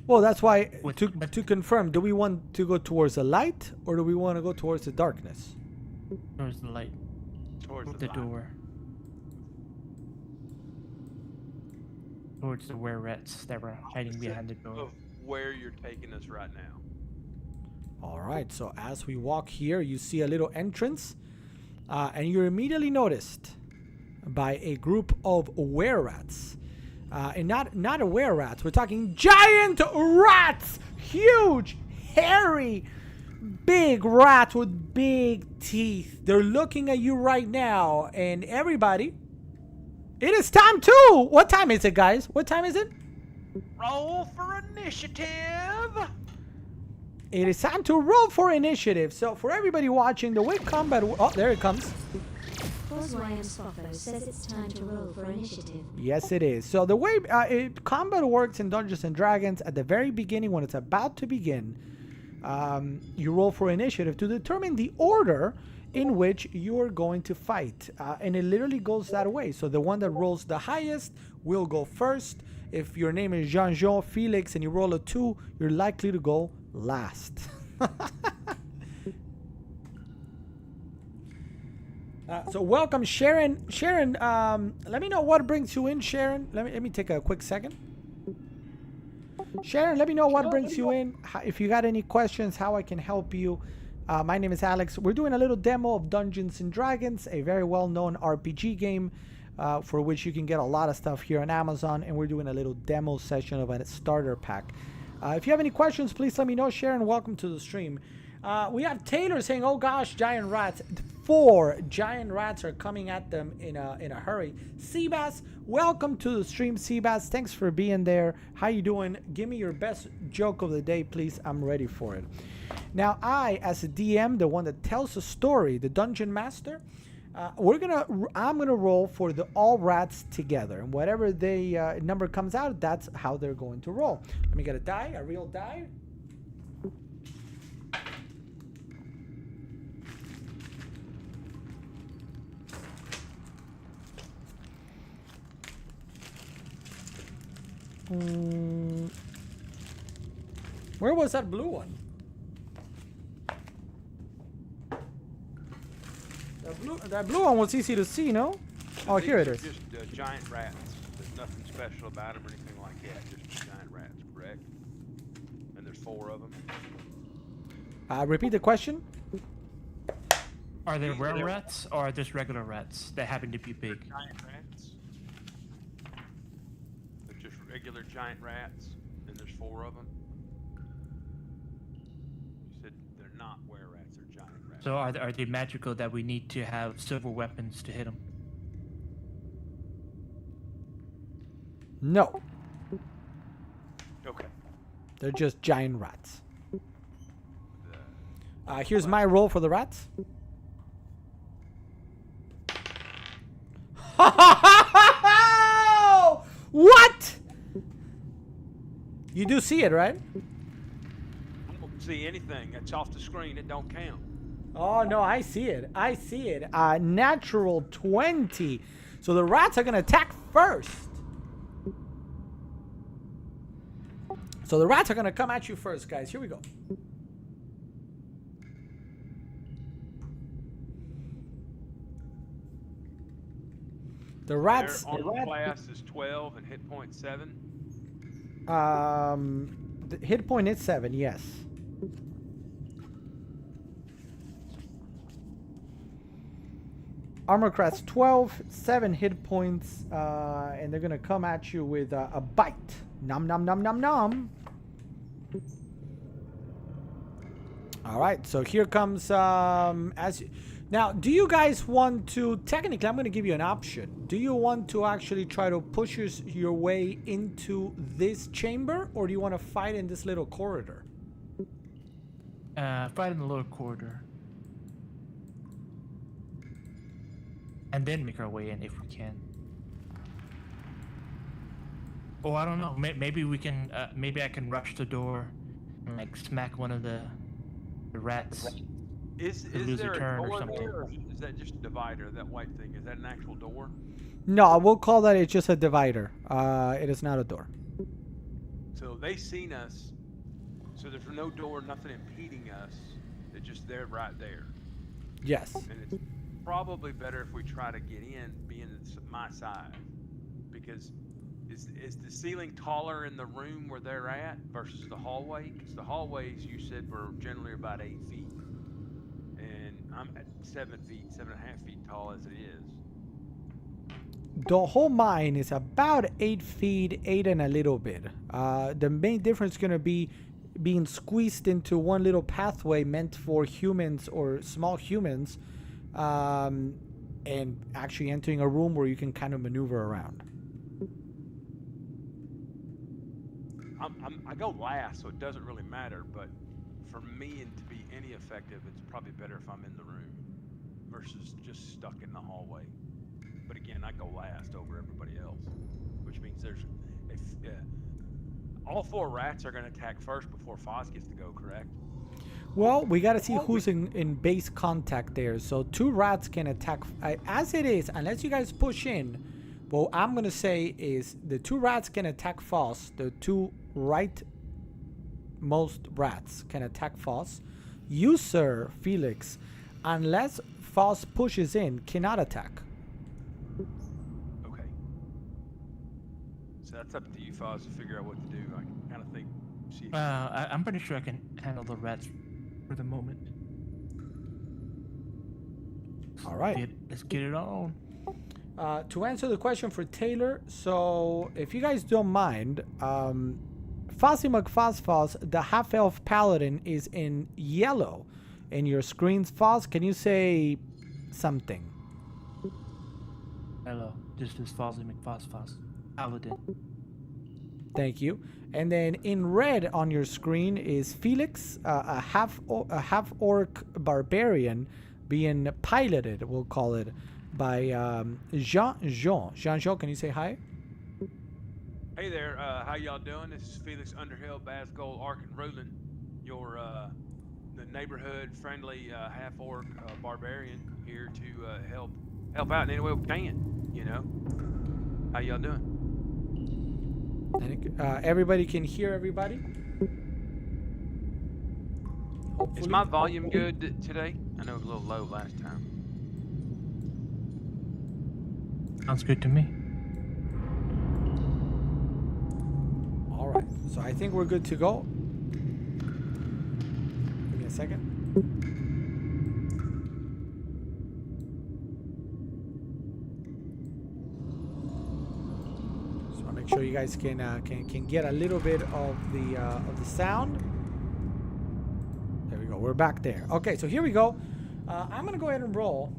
A: Well, that's why
C: With-
A: to confirm, do we want to go towards the light or do we want to go towards the darkness?
C: Towards the light.
D: Towards
C: The
D: light.
C: door. Towards the were rats that were hiding behind the door.
D: Of where you're taking us right now.
A: All right, so as we walk here, you see a little entrance, and you're immediately noticed by a group of were-rats. And not a were-rats, we're talking giant rats! Huge, hairy, big rats with big teeth. They're looking at you right now, and everybody, it is time too! What time is it, guys? What time is it?
D: Roll for initiative!
A: It is time to roll for initiative. So for everybody watching, the way combat... Oh, there it comes.
B: Oswayam Swaffo says it's time to roll for initiative.
A: Yes, it is. So the way combat works in Dungeons and Dragons, at the very beginning, when it's about to begin, you roll for initiative to determine the order in which you're going to fight. And it literally goes that way. So the one that rolls the highest will go first. If your name is Jean-Jean Felix and you roll a 2, you're likely to go last. So welcome, Sharon. Sharon, let me know what brings you in, Sharon. Let me take a quick second. Sharon, let me know what brings you in. If you got any questions, how I can help you. My name is Alex. We're doing a little demo of Dungeons and Dragons, a very well-known RPG game for which you can get a lot of stuff here on Amazon, and we're doing a little demo session of a starter pack. If you have any questions, please let me know. Sharon, welcome to the stream. We have Taylor saying, "Oh gosh, giant rats! 4 giant rats are coming at them in a hurry." Seabass, welcome to the stream, Seabass. Thanks for being there. How you doing? Give me your best joke of the day, please. I'm ready for it. Now, I, as a DM, the one that tells the story, the dungeon master, I'm gonna roll for the all rats together, and whatever the number comes out, that's how they're going to roll. Let me get a die, a real die. Where was that blue one? blue one was easy to see, no? Oh, here it
D: These
A: is.
D: are just giant rats. There's nothing special about them or anything like that. Just giant rats, correct? And there's 4 of them.
A: Repeat the question.
C: Are there rare rats or are just regular rats that happen to be big?
D: Giant rats. They're just regular giant rats, and there's 4 of them. You said they're not were rats, they're giant rats.
C: So are they magical that we need to have silver weapons to hit them?
A: No,
D: Okay.
A: they're just giant rats.
D: The-
A: Here's my roll for the rats. What? You do see it, right?
D: I don't see anything. That's off the screen. It don't count.
A: Oh no, I see it. I see it. Natural 20. So the rats are gonna attack first. So the rats are gonna come at you first, guys. Here we go. The rats.
D: Their armor class is 12 and hit point 7.
A: The hit point is 7. Yes. Armor class 12, 7 hit points, and they're gonna come at you with a bite. Nom nom nom nom nom. All right, so here comes now. Do you guys want to? Technically, I'm gonna give you an option. Do you want to actually try to push your way into this chamber, or do you want to fight in this little corridor?
C: Fight in the lower corridor. And then make our way in if we can. Oh, I don't know. Maybe we can. Maybe I can rush the door and like smack one of the rats.
D: Is
C: lose a
D: there a
C: turn or
D: door
C: something.
D: there, or is that just a divider? That white thing, is that an actual door?
A: No, I will call that it's just a divider. It is not a door.
D: So they seen us. So there's no door, nothing impeding us. They're just there, right there.
A: Yes.
D: And it's probably better if we try to get in, being my side, because is the ceiling taller in the room where they're at versus the hallway? Because the hallways you said were generally about 8 feet, and I'm at 7 feet, 7.5 feet tall as it is.
A: The whole mine is about 8 feet, 8 and a little bit. The main difference is going to be being squeezed into one little pathway meant for humans or small humans, and actually entering a room where you can kind of maneuver around.
D: I go last, so it doesn't really matter, but for me and to be any effective, it's probably better if I'm in the room versus just stuck in the hallway. But again, I go last over everybody else, which means all 4 rats are going to attack first before Foz gets to go, correct?
A: Well, we got to see who's in base contact there. So 2 rats can attack. As it is, unless you guys push in, what I'm going to say is the 2 rats can attack Foz. The 2 rightmost rats can attack Foz. You, sir, Felix, unless Foz pushes in, cannot attack.
D: Okay. So that's up to you, Foz, to figure out what to do. I kind of think. See if
C: I'm pretty sure I can handle the rats for the moment.
A: All right.
C: Let's get it on.
A: To answer the question for Taylor, so if you guys don't mind, Fozzie McFozfos, the half-elf paladin, is in yellow in your screens. Foz, can you say something?
C: Hello, this is Fozzie McFozfos, Paladin.
A: Thank you. And then in red on your screen is Felix, a half-orc barbarian, being piloted, we'll call it, by Jean-Jean. Jean-Jean, can you say hi?
D: Hey there, how y'all doing? This is Felix Underhill, Basgold, Ark, and Roland, your the neighborhood friendly half-orc barbarian here to help out in any way we can. You know, how y'all doing?
A: And everybody can hear everybody.
D: Is my volume good today? I know it was a little low last time.
C: Sounds good to me.
A: All right. So I think we're good to go. Give me a second. Just want to make sure you guys can get a little bit of the sound. There we go. We're back there. Okay. So here we go. I'm gonna go ahead and roll.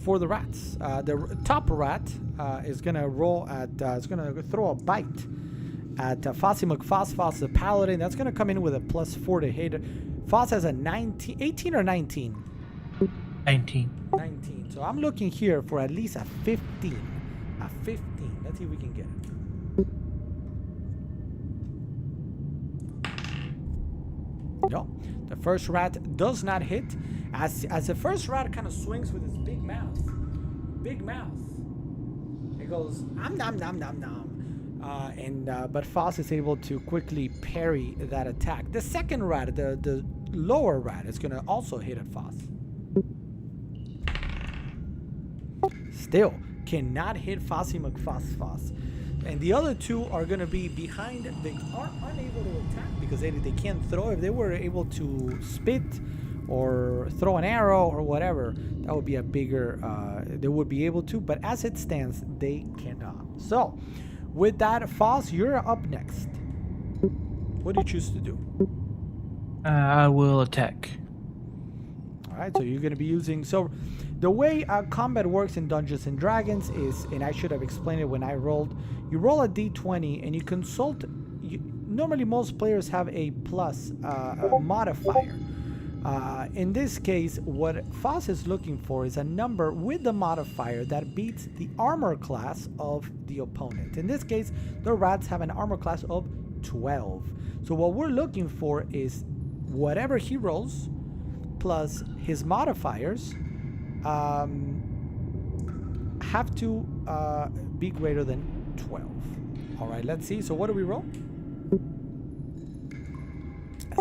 A: For the rats, the top rat is gonna roll at. It's gonna throw a bite at Fossy McFoss. Foss the paladin. That's gonna come in with a +4 to hit. Foss has a 18 or 19.
C: 19.
A: 19. So I'm looking here for at least a 15. A 15. Let's see if we can get it. No, the first rat does not hit. As the first rat kind of swings with his big mouth, it goes nom nom nom nom nom, but Foss is able to quickly parry that attack. The second rat, the lower rat, is gonna also hit at Foss. Still cannot hit Fossy McFoss. And the other two are going to be behind. They are unable to attack because they can't throw. If they were able to spit or throw an arrow or whatever, that would be a bigger, they would be able to. But as it stands, they cannot. So, with that, Foss, you're up next. What do you choose to do?
C: I will attack.
A: All right, so you're going to be using... So, the way combat works in Dungeons and Dragons is, and I should have explained it when I rolled, you roll a d20 and you consult. Normally, most players have a plus a modifier. In this case, what Foss is looking for is a number with the modifier that beats the armor class of the opponent. In this case, the rats have an armor class of 12. So what we're looking for is whatever he rolls plus his modifiers have to be greater than 12. All right, let's see. So what do we roll?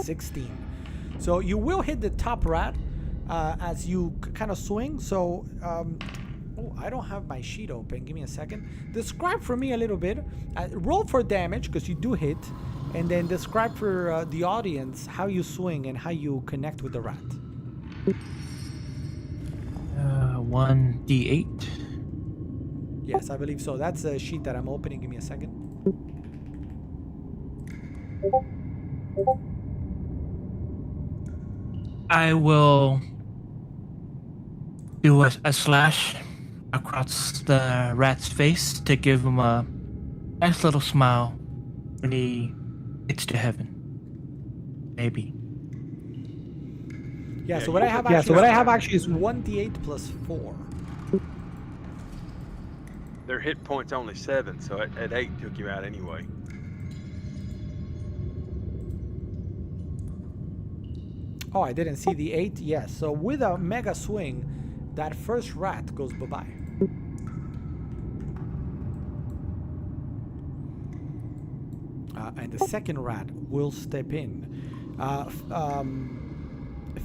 A: 16. So you will hit the top rat as you kind of swing. So, oh, I don't have my sheet open. Give me a second. Describe for me a little bit. Roll for damage because you do hit. And then describe for the audience how you swing and how you connect with the rat.
C: 1d8.
A: Yes, I believe so. That's a sheet that I'm opening. Give me a second.
C: I will do a slash across the rat's face to give him a nice little smile when he gets to heaven. Maybe.
A: Yeah, so what I have actually is 1d8 plus 4.
D: Their hit point's only 7, so at 8 took you out anyway.
A: Oh, I didn't see the 8. Yes, so with a mega swing, that first rat goes bye-bye. And the second rat will step in.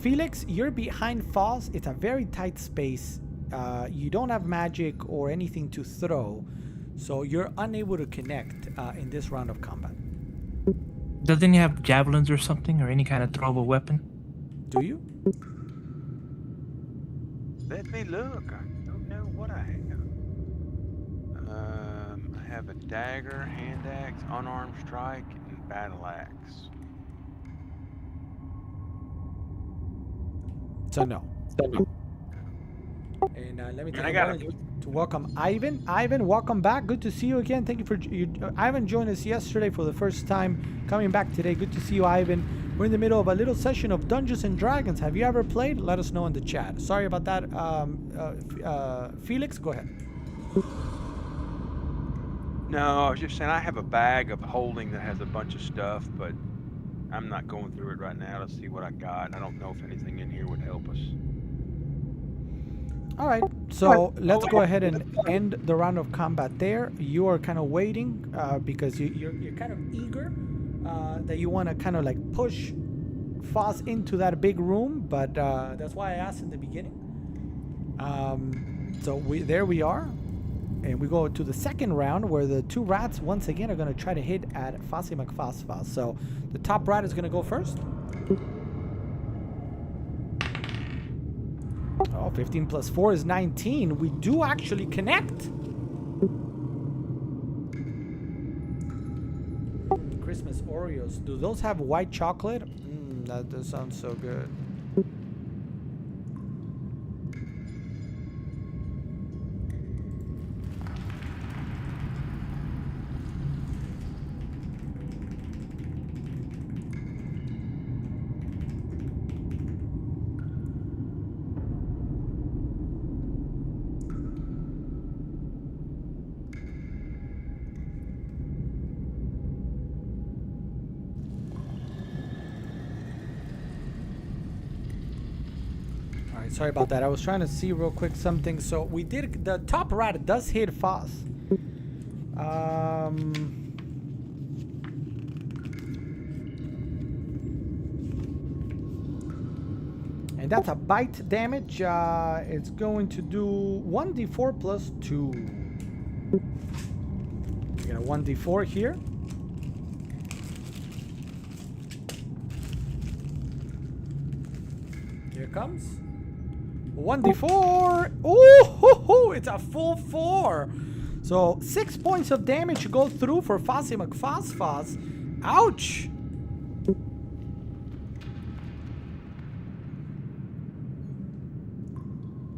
A: Felix, you're behind Foss. It's a very tight space. You don't have magic or anything to throw, so you're unable to connect in this round of combat.
C: Doesn't he have javelins or something, or any kind of throwable weapon?
A: Do you?
D: Let me look. I don't know what I have. I have a dagger, hand axe, unarmed strike, and battle axe.
A: So no. And let me take a moment to welcome Ivan. Ivan, welcome back. Good to see you again. Thank you for Ivan joined us yesterday for the first time. Coming back today. Good to see you, Ivan. We're in the middle of a little session of Dungeons and Dragons. Have you ever played? Let us know in the chat. Sorry about that. Felix, go ahead.
D: No, I was just saying I have a bag of holding that has a bunch of stuff, but I'm not going through it right now. Let's see what I got. I don't know if anything in here would help us.
A: All right, so let's go ahead and end the round of combat there. You are kind of waiting because you're kind of eager that you want to kind of like push Foss into that big room, but that's why I asked in the beginning. So there we are. And we go to the second round where the two rats once again are going to try to hit at Fossi McFosfos. So the top rat is going to go first. Oh, 15 plus 4 is 19. We do actually connect. Christmas Oreos. Do those have white chocolate? That does sound so good. Sorry about that. I was trying to see real quick something. So we did, the top rat does hit Foss. And that's a bite damage. It's going to do 1d4 plus 2. We got a 1d4 here. Here it comes. 1d4. Oh, it's a full 4. So 6 points of damage go through for Fossi McFosfos. Ouch.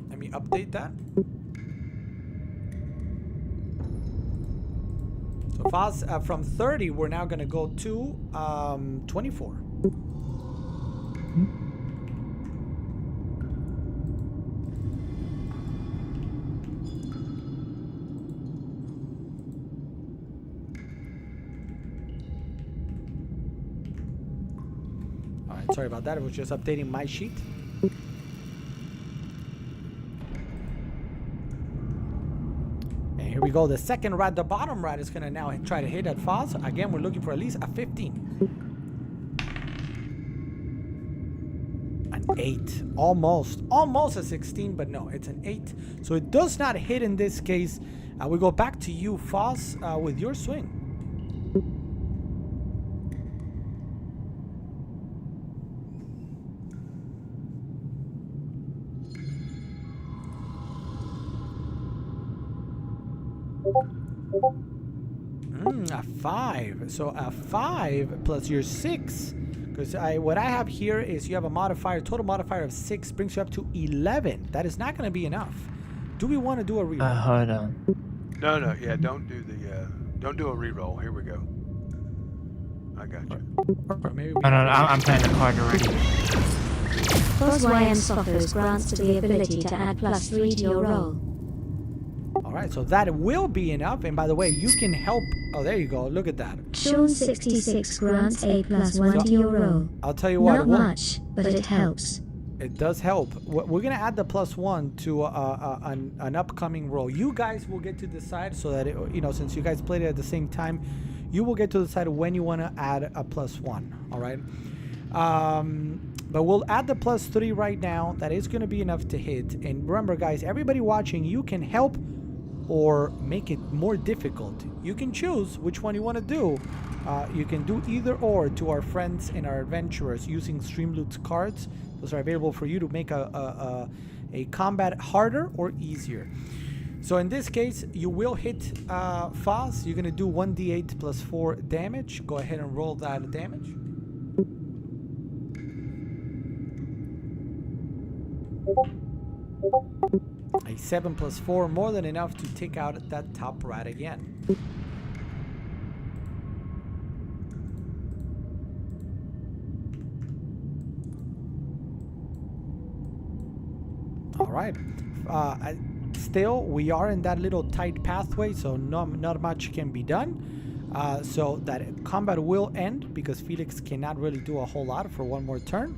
A: Let me update that. So Foss, from 30, we're now going to go to 24. Sorry about that. I was just updating my sheet. And here we go. The second rat, the bottom rat, is going to now try to hit at Foss. Again, we're looking for at least a 15. An 8. Almost a 16, but no, it's an 8. So it does not hit in this case. We go back to you, Foss, with your swing. A 5. So a 5 plus your 6. Because what I have here is you have a modifier, total modifier of 6 brings you up to 11. That is not going to be enough. Do we want to do a reroll?
C: Hold on.
D: No, yeah, don't do a reroll. Here we go. I got you.
A: Or maybe
C: No, I'm playing the card already.
B: FOSYM Sophos grants to the ability to add +3 to your roll.
A: Alright, so that will be enough. And by the way, you can help. Oh, there you go. Look at that.
B: Sean66 grants a +1 to your roll.
A: I'll tell you what.
B: Not much, but it helps.
A: It does help. We're going to add the +1 to an upcoming roll. You guys will get to decide so that, since you guys played it at the same time, you will get to decide when you want to add a +1. All right. But we'll add the +3 right now. That is going to be enough to hit. And remember, guys, everybody watching, you can help or make it more difficult. You can choose which one you want to do. You can do either or to our friends and our adventurers using Streamloot's cards. Those are available for you to make a combat harder or easier. So in this case, you will hit Foss. You're going to do 1d8 plus 4 damage. Go ahead and roll that damage. A 7 plus 4, more than enough to take out that top rat again. All right. Still, we are in that little tight pathway, so not much can be done. So that combat will end because Felix cannot really do a whole lot for one more turn.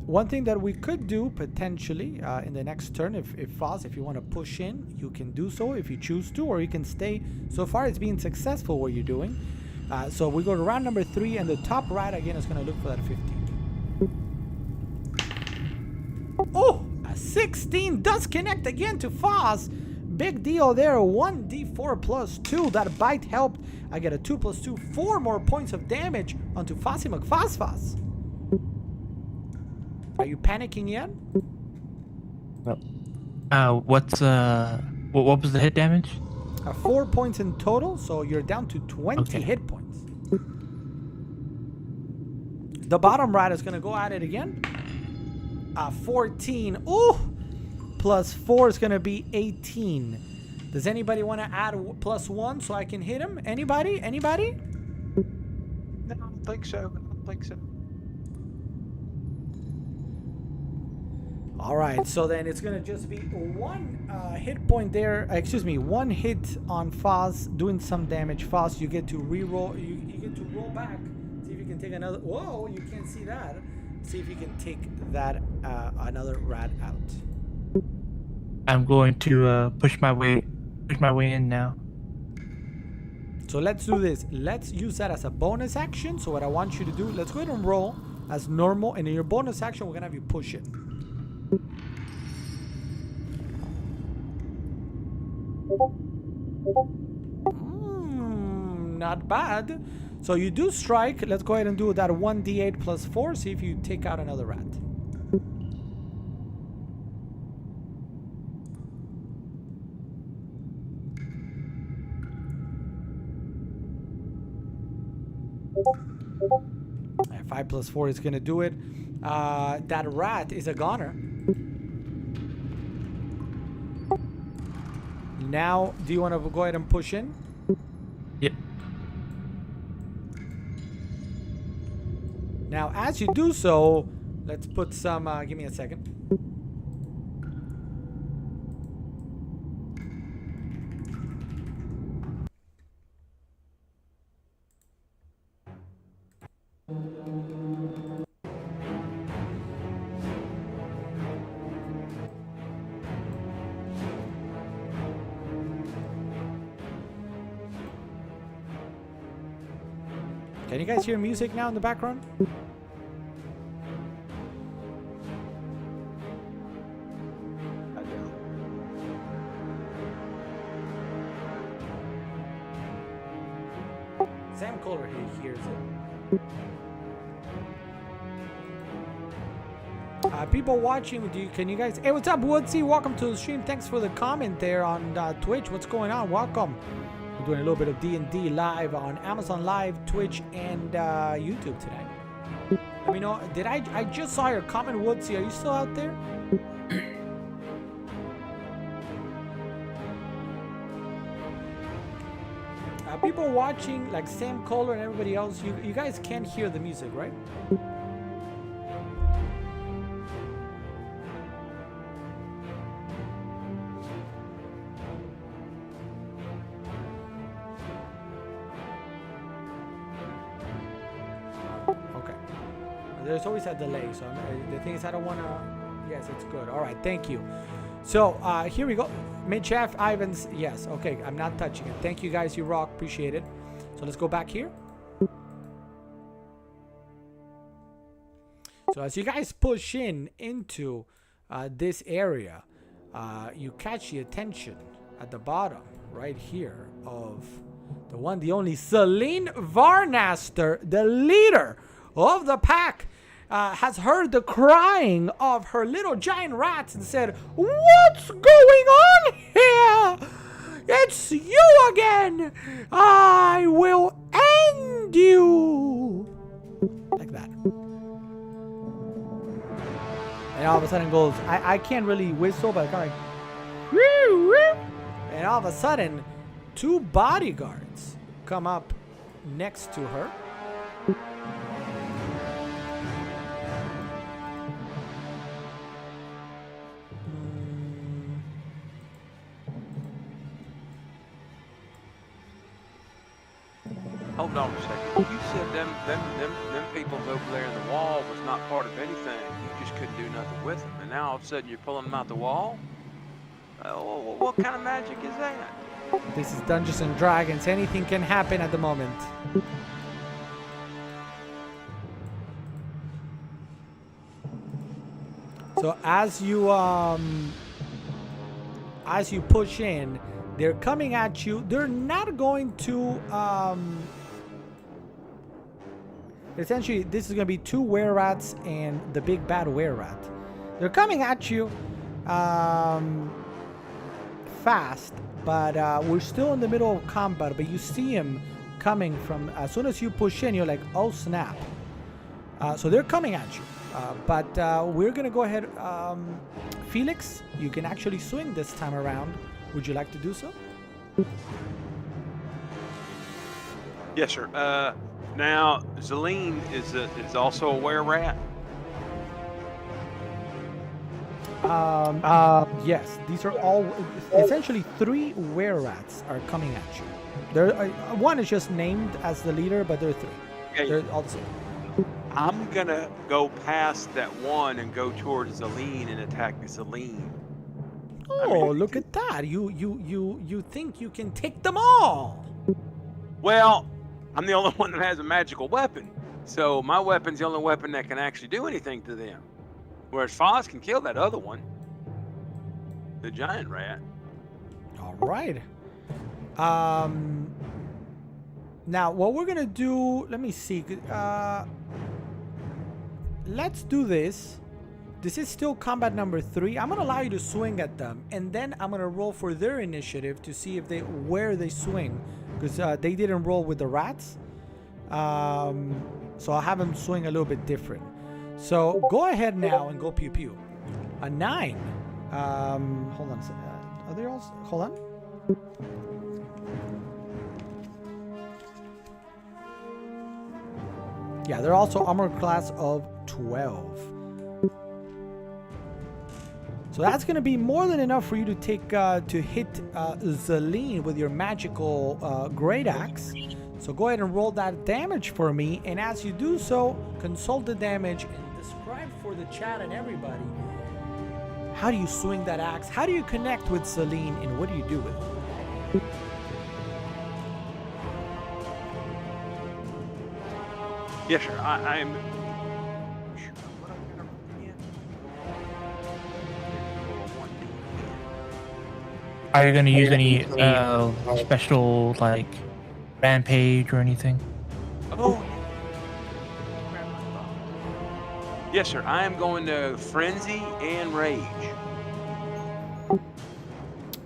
A: One thing that we could do potentially in the next turn, if Foss, if you want to push in, you can do so if you choose to, or you can stay. So far, it's being successful what you're doing. So we go to round number 3, and the top rat again is going to look for that 15. Oh, 16 does connect again to Foz. Big deal there. 1d4 plus 2. That bite helped. I get a 2 plus 2. 4 more points of damage onto Fozzie McFoz. Are you panicking yet?
C: What was the hit damage?
A: 4 points in total, so you're down to 20
C: Okay.
A: hit points. The bottom rat is going to go at it again. 14. Ooh! Plus 4 is going to be 18. Does anybody want to add plus 1 so I can hit him? Anybody? Anybody?
E: No, I don't think so. I don't think so.
A: All right, so then it's going to just be 1 hit point there. Excuse me, 1 hit on Foz doing some damage. Foz, you get to re-roll. You get to roll back. See if you can take another. Whoa, you can't see that. See if you can take that another rat out.
C: I'm going to push my way in now.
A: So let's do this. Let's use that as a bonus action. So what I want you to do, let's go ahead and roll as normal. And in your bonus action, we're going to have you push it. Not bad. So you do strike. Let's go ahead and do that 1d8 plus 4. See if you take out another rat. Alright, 5 plus 4 is going to do it. That rat is a goner. Now, do you want to go ahead and push in?
C: Yep.
A: Now, as you do so, let's put some, give me a second. Can you guys hear music now in the background?
E: I do.
A: Sam Kohler hears it. People watching, can you guys? Hey, what's up, Woodsy? Welcome to the stream. Thanks for the comment there on Twitch. What's going on? Welcome. We're doing a little bit of D&D live on Amazon Live, Twitch, and YouTube today. Let me know. Did I just saw your comment, Woodsy? Are you still out there? People watching, like Sam Kohler and everybody else, you guys can't hear the music, right? Okay. There's always a delay, so the thing is I don't want to... Yes, it's good. All right, thank you. So, here we go. Mid-Chef Ivans, yes. Okay, I'm not touching it. Thank you guys, you rock. Appreciate it. So let's go back here. So as you guys push into this area, you catch the attention at the bottom, right here, of the one, the only Celine Varnaster, the leader of the pack. Has heard the crying of her little giant rats and said, "What's going on here? It's you again! I will end you!" Like that. And all of a sudden goes, I can't really whistle, but kind of like, and all of a sudden, 2 bodyguards come up next to her.
D: Hold on a second. You said them people over there in the wall was not part of anything. You just couldn't do nothing with them. And now all of a sudden you're pulling them out the wall? What kind of magic is that?
A: This is Dungeons and Dragons. Anything can happen at the moment. So So as you push in, they're coming at you. They're not going to essentially, this is going to be 2 were-rats and the big bad were-rat. They're coming at you fast, but we're still in the middle of combat. But you see him coming from, as soon as you push in, you're like, oh snap. So they're coming at you. But we're going to go ahead. Felix, you can actually swing this time around. Would you like to do so?
D: Yes, sir. Now, Zelene is also a were-rat.
A: Yes, these are all essentially 3 were-rats are coming at you. There, one is just named as the leader, but there are 3.
D: Okay.
A: They're all the same.
D: I'm gonna go past that one and go towards Zelene and attack Zelene.
A: Oh, look at that! You think you can take them all?
D: Well, I'm the only one that has a magical weapon, so my weapon's the only weapon that can actually do anything to them. Whereas Foz can kill that other one, the giant rat.
A: All right. Now what we're gonna do? Let me see. Let's do this. This is still combat number 3. I'm gonna allow you to swing at them, and then I'm gonna roll for their initiative to see if where they swing, because they didn't roll with the rats. So I'll have them swing a little bit different. So go ahead now and go pew pew. A 9. Hold on a second. Are they all? Hold on. Yeah, they're also armor class of 12. So that's going to be more than enough for you to take to hit Zelene with your magical great axe. So go ahead and roll that damage for me, and as you do so, consult the damage and describe for the chat and everybody, how do you swing that axe? How do you connect with Zelene, and what do you do with it?
D: Yes, sir. I'm.
C: Are you going to use any special, like, rampage or anything?
D: Oh. Yes, sir. I am going to frenzy and rage.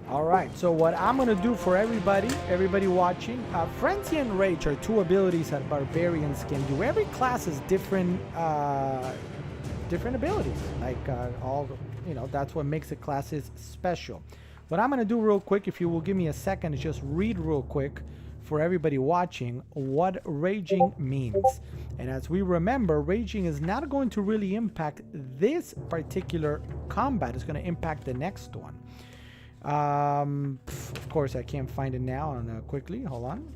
A: All right, so what I'm gonna do for everybody watching, Frenzy and Rage are 2 abilities that barbarians can do. Every class has different abilities, like that's what makes the classes special. What I'm gonna do real quick, if you will give me a second, is just read real quick for everybody watching what raging means. And as we remember, raging is not going to really impact this particular combat. It's going to impact the next one. Of course, I can't find it now. Quickly, hold on.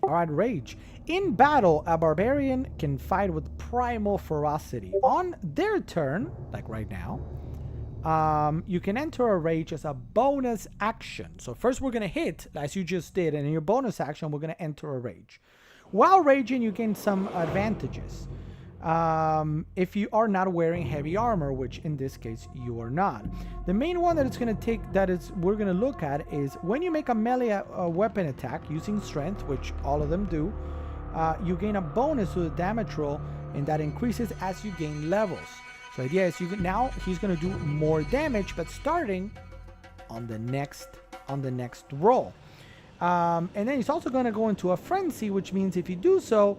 A: All right, rage. In battle, a barbarian can fight with primal ferocity. On their turn, like right now, you can enter a rage as a bonus action. So first we're going to hit, as you just did, and in your bonus action, we're going to enter a rage. While raging, you gain some advantages. If you are not wearing heavy armor, which in this case you are not. The main one that it's going to take, we're going to look at, is when you make a melee weapon attack using strength, which all of them do, you gain a bonus to the damage roll, and that increases as you gain levels. So the idea is now he's going to do more damage, but starting on the next roll. And then he's also going to go into a frenzy, which means if you do so,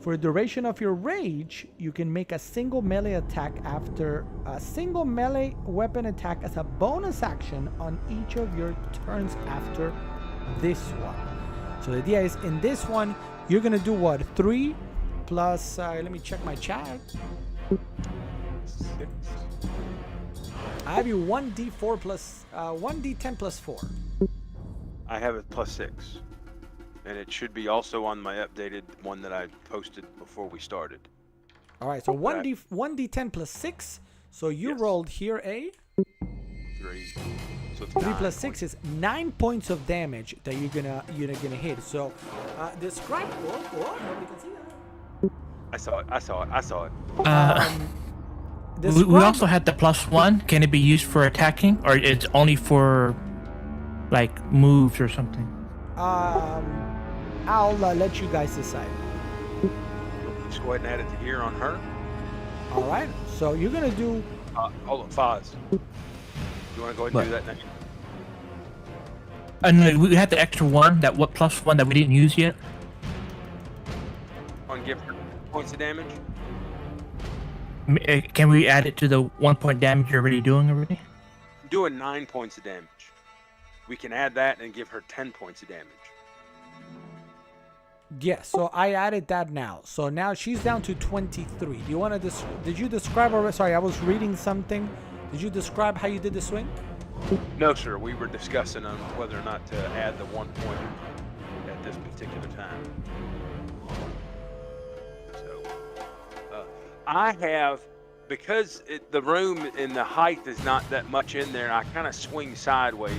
A: for the duration of your rage, you can make a single melee attack after a single melee weapon attack as a bonus action on each of your turns after this one. So the idea is in this one, you're going to do what? 3 plus, let me check my chat.
D: 6.
A: I have you 1d4 plus, 1d10 plus 4.
D: I have it plus 6. And it should be also on my updated one that I posted before we started.
A: All right, so 1d10 plus 6. So you
D: Yes.
A: rolled here a
D: 3. So it's
A: 3
D: 9
A: plus 6
D: points.
A: is 9 points of damage that you're gonna hit. So describe. Whoa, nobody can see that.
D: I saw it. I saw it. I saw it.
C: We
A: Describe-
C: also had the +1. Can it be used for attacking, or it's only for like moves or something?
A: I'll let you guys decide.
D: Just go ahead and add it to here on her.
A: All right. So you're gonna do.
D: Hold on, Foz. You want to go ahead and
C: What?
D: do that next?
C: And we had the extra one, that what +1 that we didn't use yet.
D: On give her points of damage.
C: Can we add it to the 1 point damage you're already doing already?
D: Doing 9 points of damage. We can add that and give her 10 points of damage.
A: Yes. So I added that now. So now she's down to 23. Do you want to? Did you describe? Sorry, I was reading something. Did you describe how you did the swing?
D: No, sir. We were discussing on whether or not to add the 1 point at this particular time. So, I have, because the room and the height is not that much in there, I kind of swing sideways,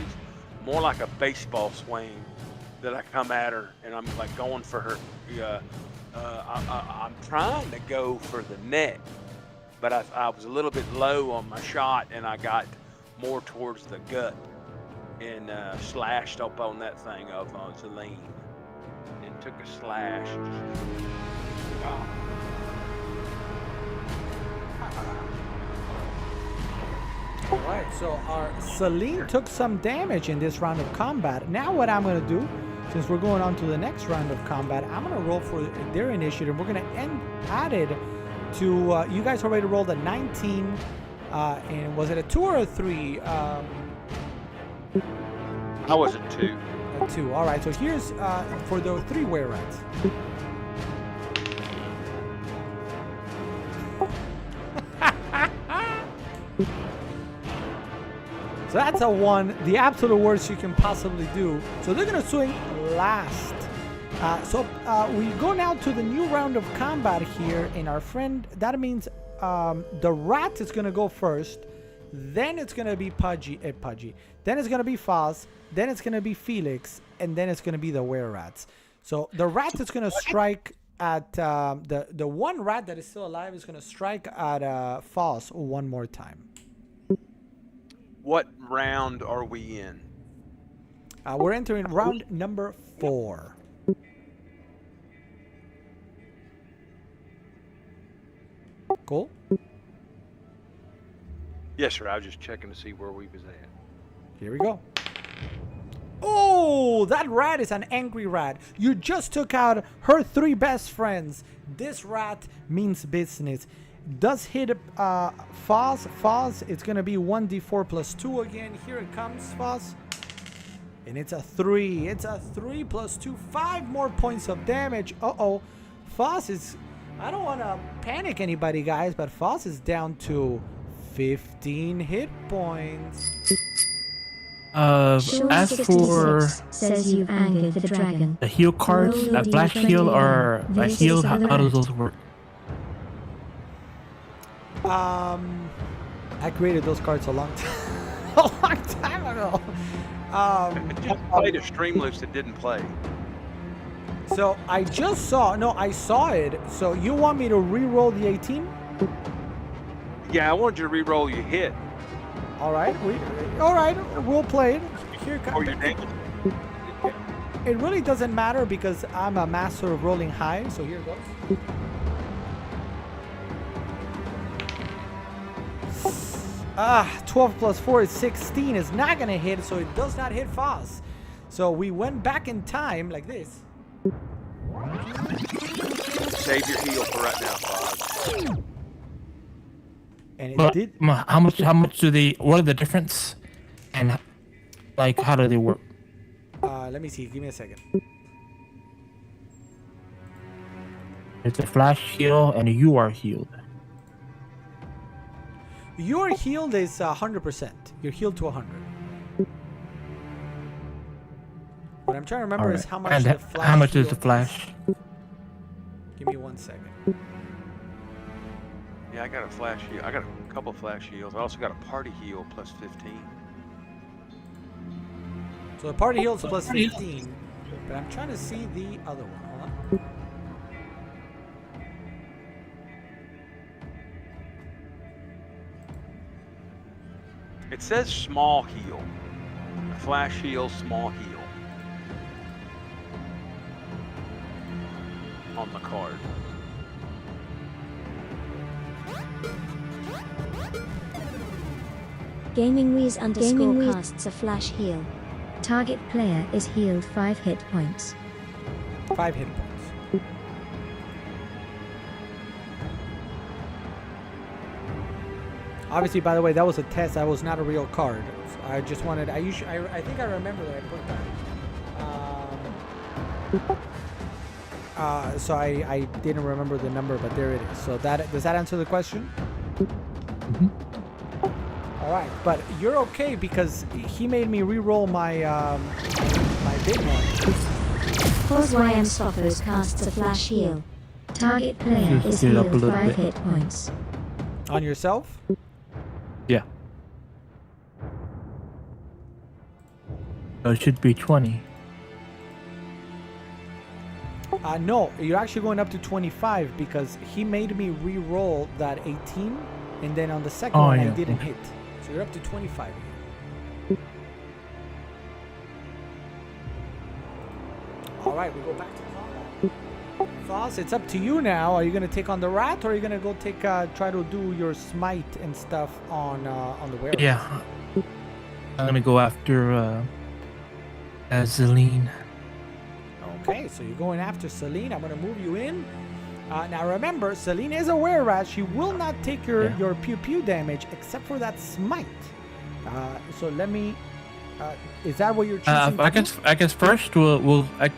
D: more like a baseball swing that I come at her, and I'm like going for her. I'm trying to go for the neck, but I was a little bit low on my shot, and I got more towards the gut and slashed up on that thing of Celine and took a slash.
A: All right. So our Celine took some damage in this round of combat. Now what I'm gonna do, since we're going on to the next round of combat, I'm gonna roll for their initiative. We're gonna add it to. You guys already rolled a 19. And was it a 2 or a 3?
D: I was a 2.
A: A 2. All right. So here's for the 3 were rats. So that's a 1, the absolute worst you can possibly do. So they're gonna swing last. We go now to the new round of combat here, and our friend. That means the rat is gonna go first. Then it's gonna be Pudgy. Then it's gonna be Foz. Then it's gonna be Felix, and then it's gonna be the were-rats. So the rat is gonna strike at the one rat that is still alive is gonna strike at Foz one more time.
D: What round are we in?
A: We're entering round number 4. Cool.
D: Yes, sir. I was just checking to see where we was at.
A: Here we go. Oh, that rat is an angry rat. You just took out her 3 best friends. This rat means business. Does hit Foz. Foz, it's going to be 1d4 plus 2 again. Here it comes, Foz. And it's a 3. It's a 3 plus 2. 5 more points of damage. Uh-oh. Foz is... I don't want to panic anybody, guys, but Foz is down to 15 hit points.
C: As for
B: says you've angered the dragon.
C: the heal cards, a flash heal or a heal, how do those work?
A: I created those cards a long time ago.
D: Just played a Streamloops that didn't play.
A: So I just saw. No, I saw it. So you want me to re-roll the 18?
D: Yeah, I wanted you to re-roll your hit
A: All right. We'll play it. Here
D: or your
A: comes.
D: damage.
A: It really doesn't matter because I'm a master of rolling high. So here goes. 12 plus 4 is 16. Is not gonna hit, so it does not hit Foz. So we went back in time like this.
D: Save your heal for right now, Foz.
A: And it
C: But
A: did.
C: how much do they? What are the difference? And like, how do they work?
A: Let me see. Give me a second.
C: It's a flash heal and you are healed.
A: Your healed is 100%. You're healed to 100. What I'm trying to remember is how much
C: and
A: the flash.
C: how much is
A: heal
C: the flash?
A: Give me 1 second.
D: Yeah, I got a flash heal. I got a couple flash heals. I also got a party heal plus 15.
A: So the party heals plus 15, but I'm trying to see the other one. Hold on.
D: It says small heal. Flash heal, small heal. On the card.
B: GamingWheeze underscore casts a flash heal. Target player is healed 5 hit points.
A: 5 hit points. Obviously, by the way, that was a test. That was not a real card. So I just wanted. I think I remember that I put that. So I didn't remember the number, but there it is. So that does that answer the question?
C: Mm-hmm.
A: All right, but you're okay because he made me re-roll my my big one.
B: YM Sophos casts a flash heal. Target player
C: Just
B: is
C: heal up a
B: healed
C: little
B: 5
C: bit.
B: hit points.
A: On yourself?
C: Yeah. So it should be 20.
A: No, you're actually going up to 25 because he made me re-roll that 18, and then on the second one I didn't hit. So you're up to 25 here. All right, we go back to combat. Foss, it's up to you now. Are you gonna take on the rat, or are you gonna go take try to do your smite and stuff on the werewolf?
C: Yeah. I'm gonna go after Azaleen.
A: Okay, so you're going after Celine. I'm gonna move you in. Now remember, Celine is a were-rat. She will not take your pew pew damage except for that smite. So let me. Is that what you're choosing?
C: I guess first I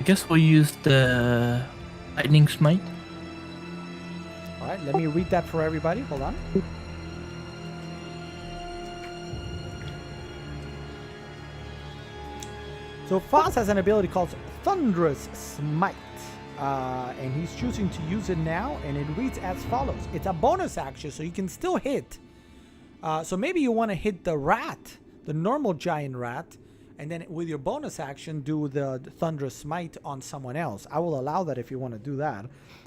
C: guess we'll use the lightning smite.
A: All right, let me read that for everybody. Hold on. So Foss has an ability called Thunderous Smite. And he's choosing to use it now, and it reads as follows. It's a bonus action, so you can still hit. So maybe you want to hit the rat, the normal giant rat, and then with your bonus action, do the Thunderous Smite on someone else. I will allow that if you want to do that.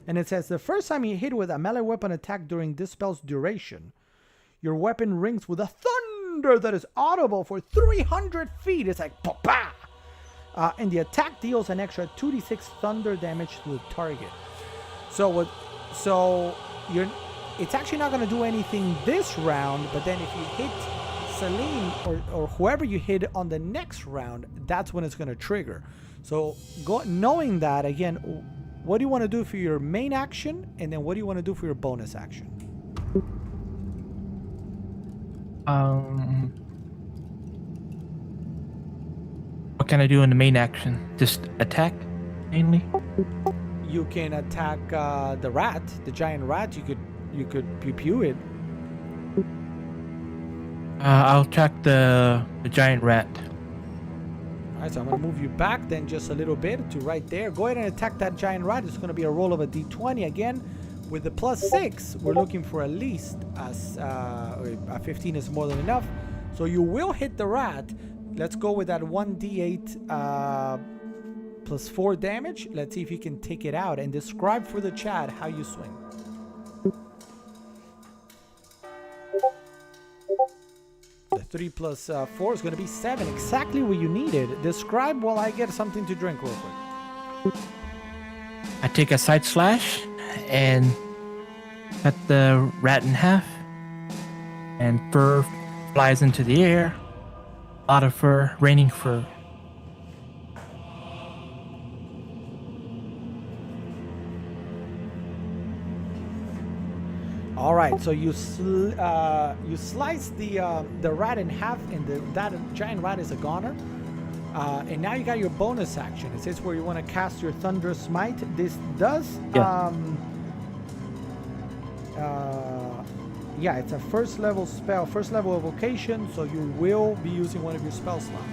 A: And it says, the first time you hit with a melee weapon attack during this spell's duration, your weapon rings with a thunder that is audible for 300 feet. It's like, pa-pa! And the attack deals an extra 2d6 thunder damage to the target. It's actually not going to do anything this round, but then if you hit Celine or whoever you hit on the next round, that's when it's going to trigger. So knowing that, again, what do you want to do for your main action, and then what do you want to do for your bonus action?
C: What can I do in the main action? Just attack, mainly.
A: You can attack the rat, the giant rat. You could pew pew it.
C: I'll attack the giant rat.
A: All right, so I'm gonna move you back then just a little bit to right there. Go ahead and attack that giant rat. It's gonna be a roll of a d20 again. With the +6, we're looking for at least a 15 is more than enough. So you will hit the rat. Let's go with that 1d8 +4 damage. Let's see if you can take it out, and describe for the chat how you swing. The 3 plus 4 is going to be 7. Exactly what you needed. Describe while I get something to drink real quick.
C: I take a side slash and cut the rat in half, and fur flies into the air. A lot of fur, raining fur.
A: All right, so you slice the rat in half, and that giant rat is a goner. And now you got your bonus action. It says where you want to cast your Thunderous Smite. This does, yeah, it's a first level spell, first level evocation, so you will be using one of your spell slots.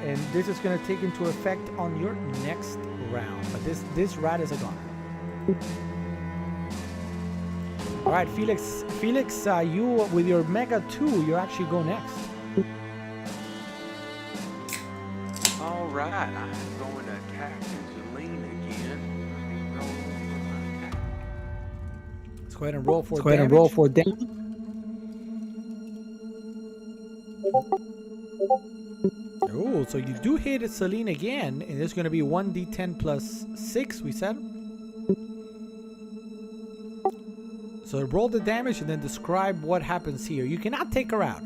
A: And this is going to take into effect on your next round. But this rat is a goner. All right, Felix, you with your Mega 2, you actually go next.
D: All right, I'm going to attack Celine again. Let me roll for my attack.
A: go ahead and roll for
F: Let's go ahead and roll for damage.
A: Oh, so you do hit Celine again, and it's going to be 1d10 plus 6, we said. So roll the damage and then describe what happens here. You cannot take her out,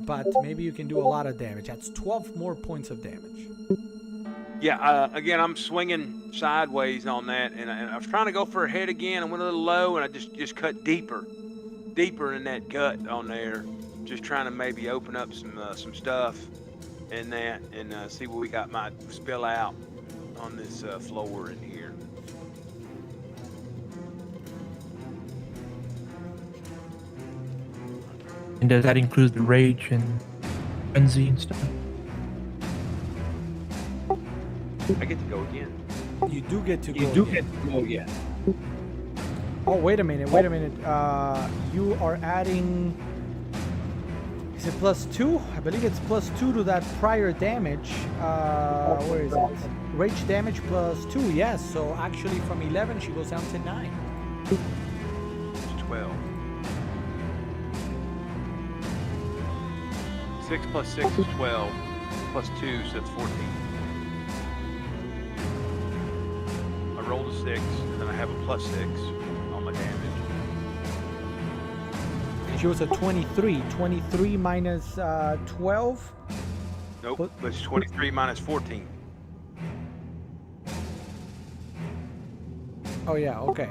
A: but maybe you can do a lot of damage. That's 12 more points of damage.
D: Yeah, again, I'm swinging sideways on that, and I was trying to go for her head again. I went a little low, and I just cut deeper in that gut on there. Just trying to maybe open up some stuff in that, and see what we got might spill out on this floor in here.
C: And does that include the rage and frenzy and stuff?
D: I get to go again.
A: You do get to
F: You
A: go
F: do
A: again.
F: get to go again.
A: Oh, wait a minute. You are adding... Is it +2? I believe it's +2 to that prior damage. Where is it? Rage damage +2, yes. So actually from 11, she goes down to 9.
D: It's 12. 6 plus 6 is 12. Plus 2, so it's 14. I rolled a 6, and then I have a +6 on my damage.
A: She was a 23. 23 minus 12.
D: Nope,
A: What?
D: it's 23 minus 14.
A: Oh, yeah, okay.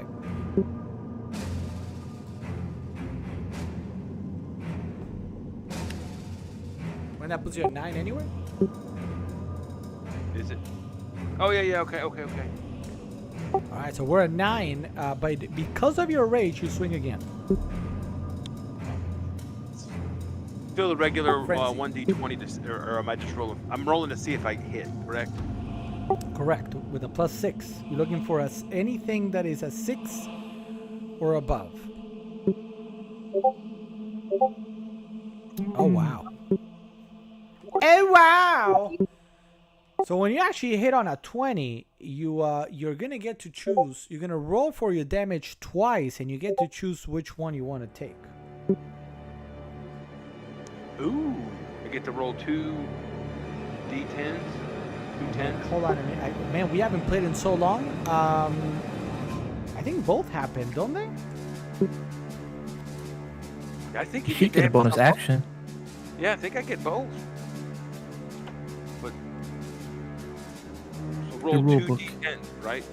A: When that puts you at 9 anyway?
D: Is it? Oh, yeah, okay.
A: Alright, so we're at 9, but because of your rage, you swing again.
D: Still the regular
A: Frenzy.
D: 1d20, or am I just rolling? I'm rolling to see if I hit, correct?
A: Correct, with a +6. You're looking for anything that is a 6 or above. Oh, wow. Oh, wow! So when you actually hit on a 20, you're gonna get to choose. You're gonna roll for your damage twice, and you get to choose which one you want to take.
D: Ooh, I get to roll 2 d10s, 2 10s.
A: Hold on a minute, man. We haven't played in so long. I think both happen, don't they?
D: I think you
C: You should get a
D: damage
C: bonus
D: on both.
C: action.
D: Yeah, I think I get both. But so roll
C: rule
D: 2
C: book.
D: d10s, right?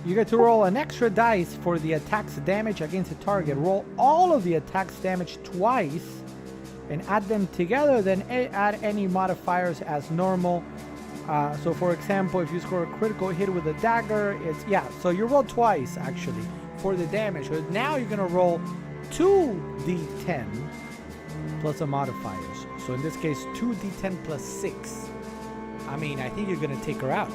A: You get to roll an extra dice for the attack's damage against a target. Roll all of the attack's damage twice and add them together, then add any modifiers as normal. So for example, if you score a critical hit with a dagger, so you roll twice actually for the damage. So now you're gonna roll 2d10 plus the modifiers. So in this case, 2d10 plus 6. I mean, I think you're gonna take her out.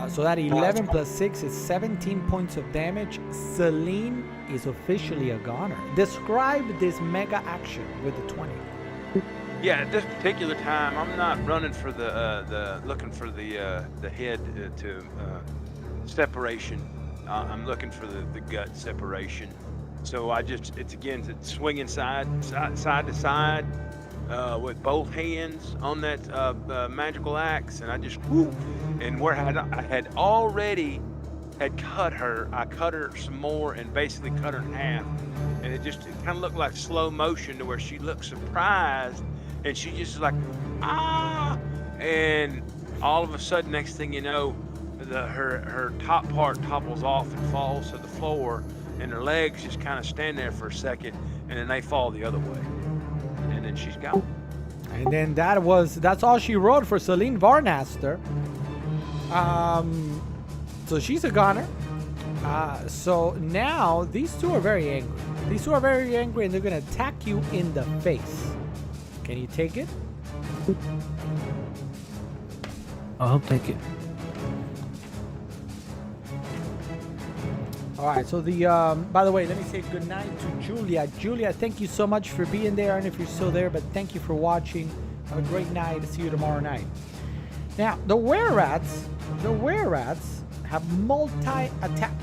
A: So that 11 plus 6 is 17 points of damage. Celine is officially a goner. Describe this mega action with the 20.
D: Yeah, at this particular time, I'm not running for the looking for the head to separation. I'm looking for the gut separation. So it's swinging side to side with both hands on that magical axe, and I just whoop. And where I had already cut her, I cut her some more and basically cut her in half. And it kind of looked like slow motion to where she looked surprised, and she just like, ah! And all of a sudden, next thing you know, her top part topples off and falls to the floor, and her legs just kind of stand there for a second, and then they fall the other way. And then she's gone.
A: And then that's all she wrote for Celine Varnaster. So she's a goner. So now these two are very angry. These two are very angry, and they're gonna attack you in the face. Can you take it?
C: I'll take it.
A: All right, so the by the way, let me say goodnight to Julia. Julia, thank you so much for being there, and if you're still there, but thank you for watching. Have a great night. See you tomorrow night. Now, the were-rats have multi-attack.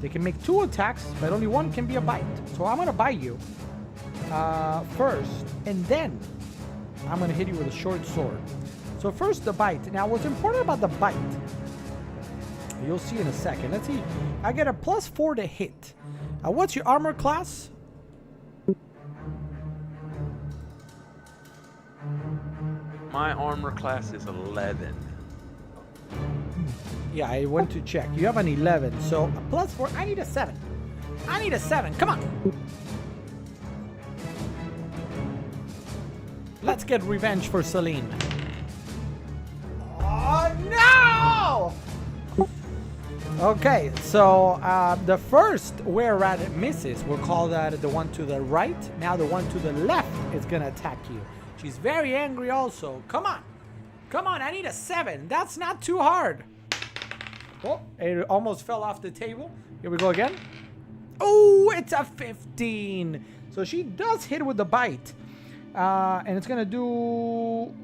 A: They can make 2 attacks, but only one can be a bite. So I'm gonna bite you first, and then I'm gonna hit you with a short sword. So first the bite. Now, what's important about the bite? You'll see in a second. Let's see. I get a +4 to hit. What's your armor class?
D: My armor class is 11.
A: Yeah, I went to check. You have an 11, so a +4. I need a 7. I need a 7. Come on. Let's get revenge for Celine. Oh, no! Okay, so the first were-rat misses. We'll call that the one to the right. Now the one to the left is going to attack you. She's very angry also. Come on. Come on, I need a 7. That's not too hard. Oh, it almost fell off the table. Here we go again. Oh, it's a 15. So she does hit with the bite. And it's going to do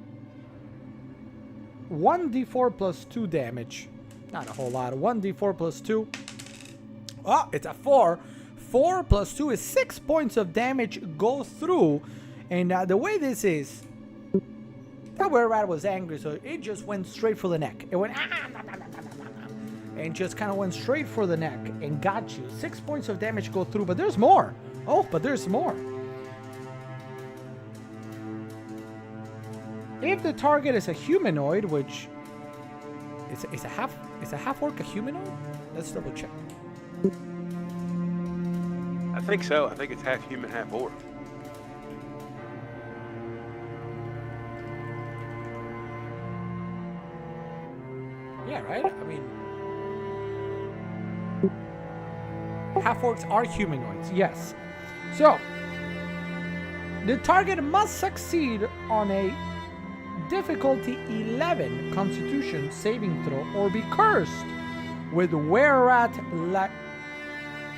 A: 1d4 plus 2 damage. Not a whole lot. 1d4 plus 2. Oh, it's a 4. 4 plus 2 is 6 points of damage go through. And the way this is, that were-rat was angry, so it just went straight for the neck. It went, and just kind of went straight for the neck and got you. 6 points of damage go through, but there's more. Oh, but there's more. If the target is a humanoid, which is a half orc a humanoid? Let's double check.
D: I think so. I think it's half human, half orc.
A: Yeah, right? I mean, half orcs are humanoids, yes. So, the target must succeed on a difficulty 11 Constitution saving throw or be cursed with were-rat I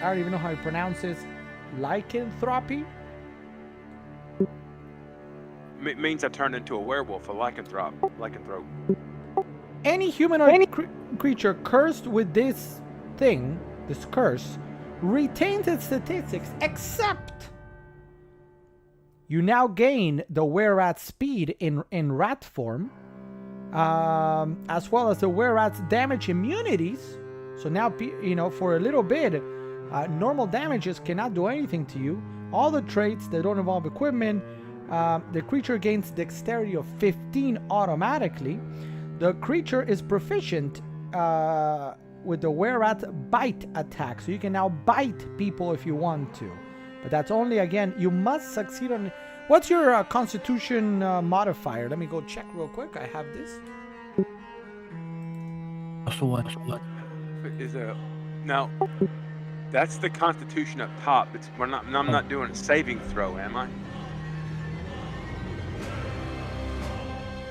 A: don't even know how you pronounce this. Lycanthropy?
D: It means I turned into a werewolf, a lycanthrope.
A: Any humanoid creature cursed with this thing, this curse, retains its statistics except you now gain the were-rat speed in rat form, as well as the were-rat's damage immunities. So now, you know, for a little bit, normal damages cannot do anything to you. All the traits that don't involve equipment, the creature gains dexterity of 15 automatically. The creature is proficient with the were-rat bite attack, so you can now bite people if you want to. But that's only, again, you must succeed on... What's your Constitution modifier? Let me go check real quick. I have this.
C: So what?
D: Now, that's the Constitution up top. I'm not doing a saving throw, am I?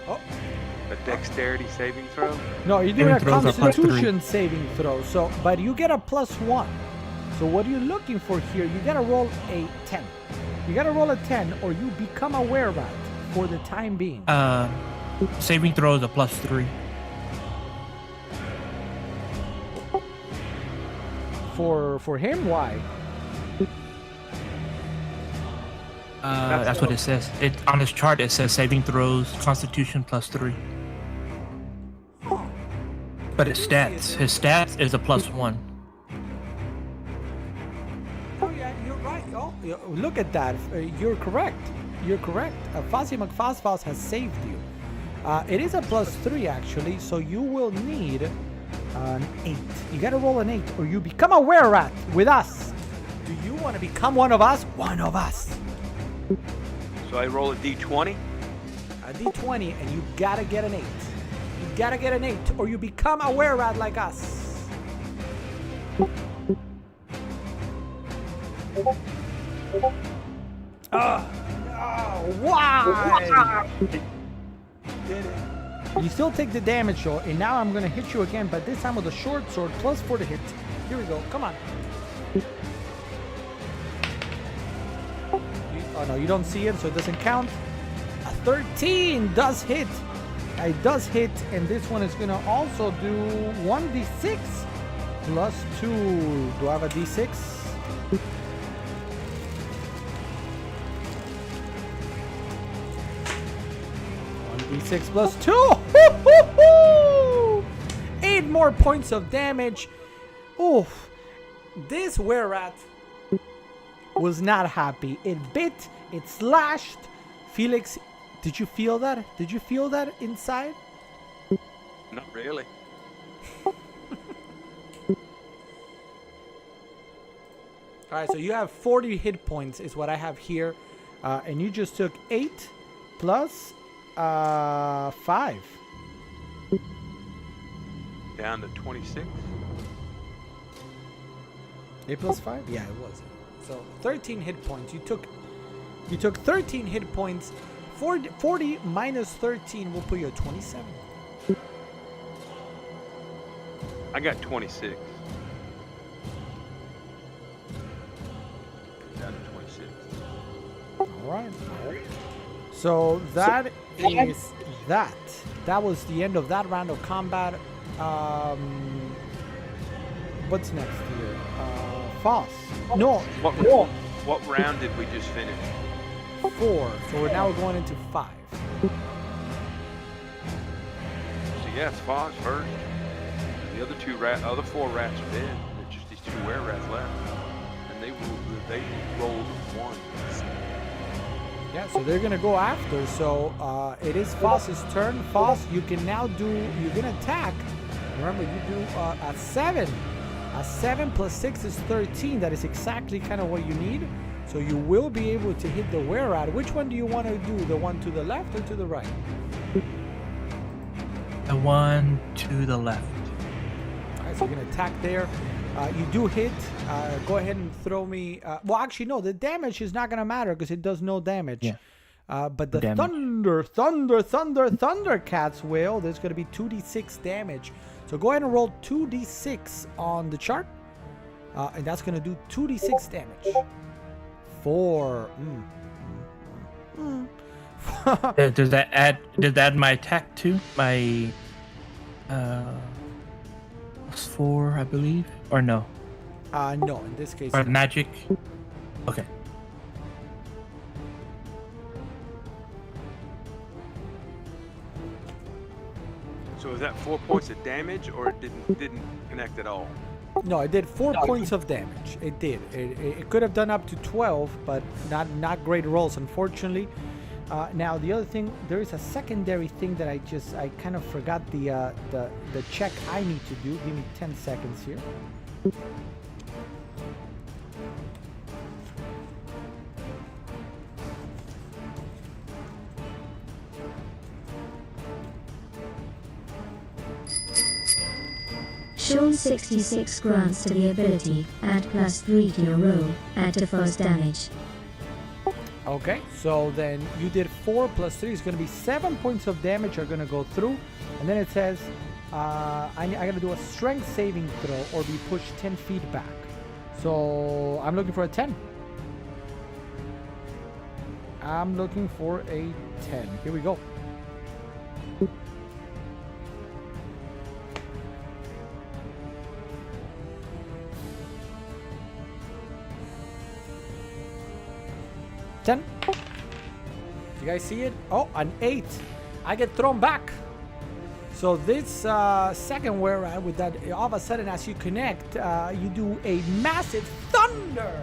A: Oh.
D: A dexterity saving throw?
A: No, you're doing a
C: Saving throws are
A: Constitution saving throw. So, but you get a +1. So what you're looking for here, you gotta roll a 10. You gotta roll a 10, or you become a were-rat for the time being.
C: Saving throw is a +3.
A: For him, why?
C: That's what it says. On this chart it says saving throws, Constitution +3. But his stats is a +1.
A: Oh yeah, you're right. Oh, look at that. You're correct. You're correct. Fozzie McFosfos has saved you. It is a +3 actually, so you will need an 8. You gotta roll an 8, or you become a were-rat with us. Do you want to become one of us? One of us.
D: So I roll a d20?
A: A d20, and you gotta get an 8. You gotta get an 8, or you become a were-rat like us. Why? You still take the damage though, and now I'm gonna hit you again, but this time with a short sword, +4 to hit. Here we go. Come on. Oh no, you don't see it, so it doesn't count. A 13 does hit. It does hit, and this one is gonna also do 1d6 plus 2. Do I have a d6? D6 plus 2. Woo-hoo-hoo! 8 more points of damage. Oof. This were-rat was not happy. It bit, it slashed. Felix, did you feel that? Did you feel that inside?
D: Not really.
A: All right, so you have 40 hit points is what I have here. And you just took 8 plus 5.
D: Down to 26.
A: 8 plus 5? Yeah, it was. So 13 hit points. You took 13 hit points. 40 minus 13 will put you at 27.
D: I got 26. Down to 26.
A: All right. So that is that. That was the end of that round of combat. What's next here? Foss. No.
D: What round did we just finish?
A: 4. So we're now going into 5.
D: So yeah, it's Foz first. The other 4 rats are dead. There's just these 2 were-rats left, and they rolled 1.
A: Yeah, so they're gonna go after. So it is Foss's turn. Foss, you can now do. You can attack. Remember, you do a 7. A 7 plus 6 is 13. That is exactly kind of what you need. So you will be able to hit the were-rat. Which one do you want to do? The one to the left or to the right?
C: The one to the left.
A: All right, so you're gonna attack there. You do hit. Go ahead and throw me. Well, actually, no. The damage is not gonna matter because it does no damage.
C: Yeah.
A: But the
C: Damage.
A: Thundercats will. There's gonna be 2d6 damage. So go ahead and roll 2d6 on the chart, and that's gonna do 2d6 damage. 4.
C: Does that add my attack too? My plus 4, I believe, or no?
A: No. In this case.
C: Or magic? Okay.
D: So is that 4 points of damage, or it didn't connect at all?
A: No, it did 4 points of damage. It did. It could have done up to 12, but not great rolls, unfortunately. Now the other thing, there is a secondary thing that I kind of forgot the check I need to do. Give me 10 seconds here.
B: Sean 66 grants to the ability, add +3 to your roll, add to Foz damage.
A: Okay, so then you did 4 plus 3 is going to be 7 points of damage are going to go through, and then it says I got to do a strength saving throw or be pushed 10 feet back. So I'm looking for a 10. I'm looking for a 10. Here we go. $10. You guys see it? Oh, an 8. I get thrown back. So this second were-rat with that, all of a sudden as you connect, you do a massive thunder.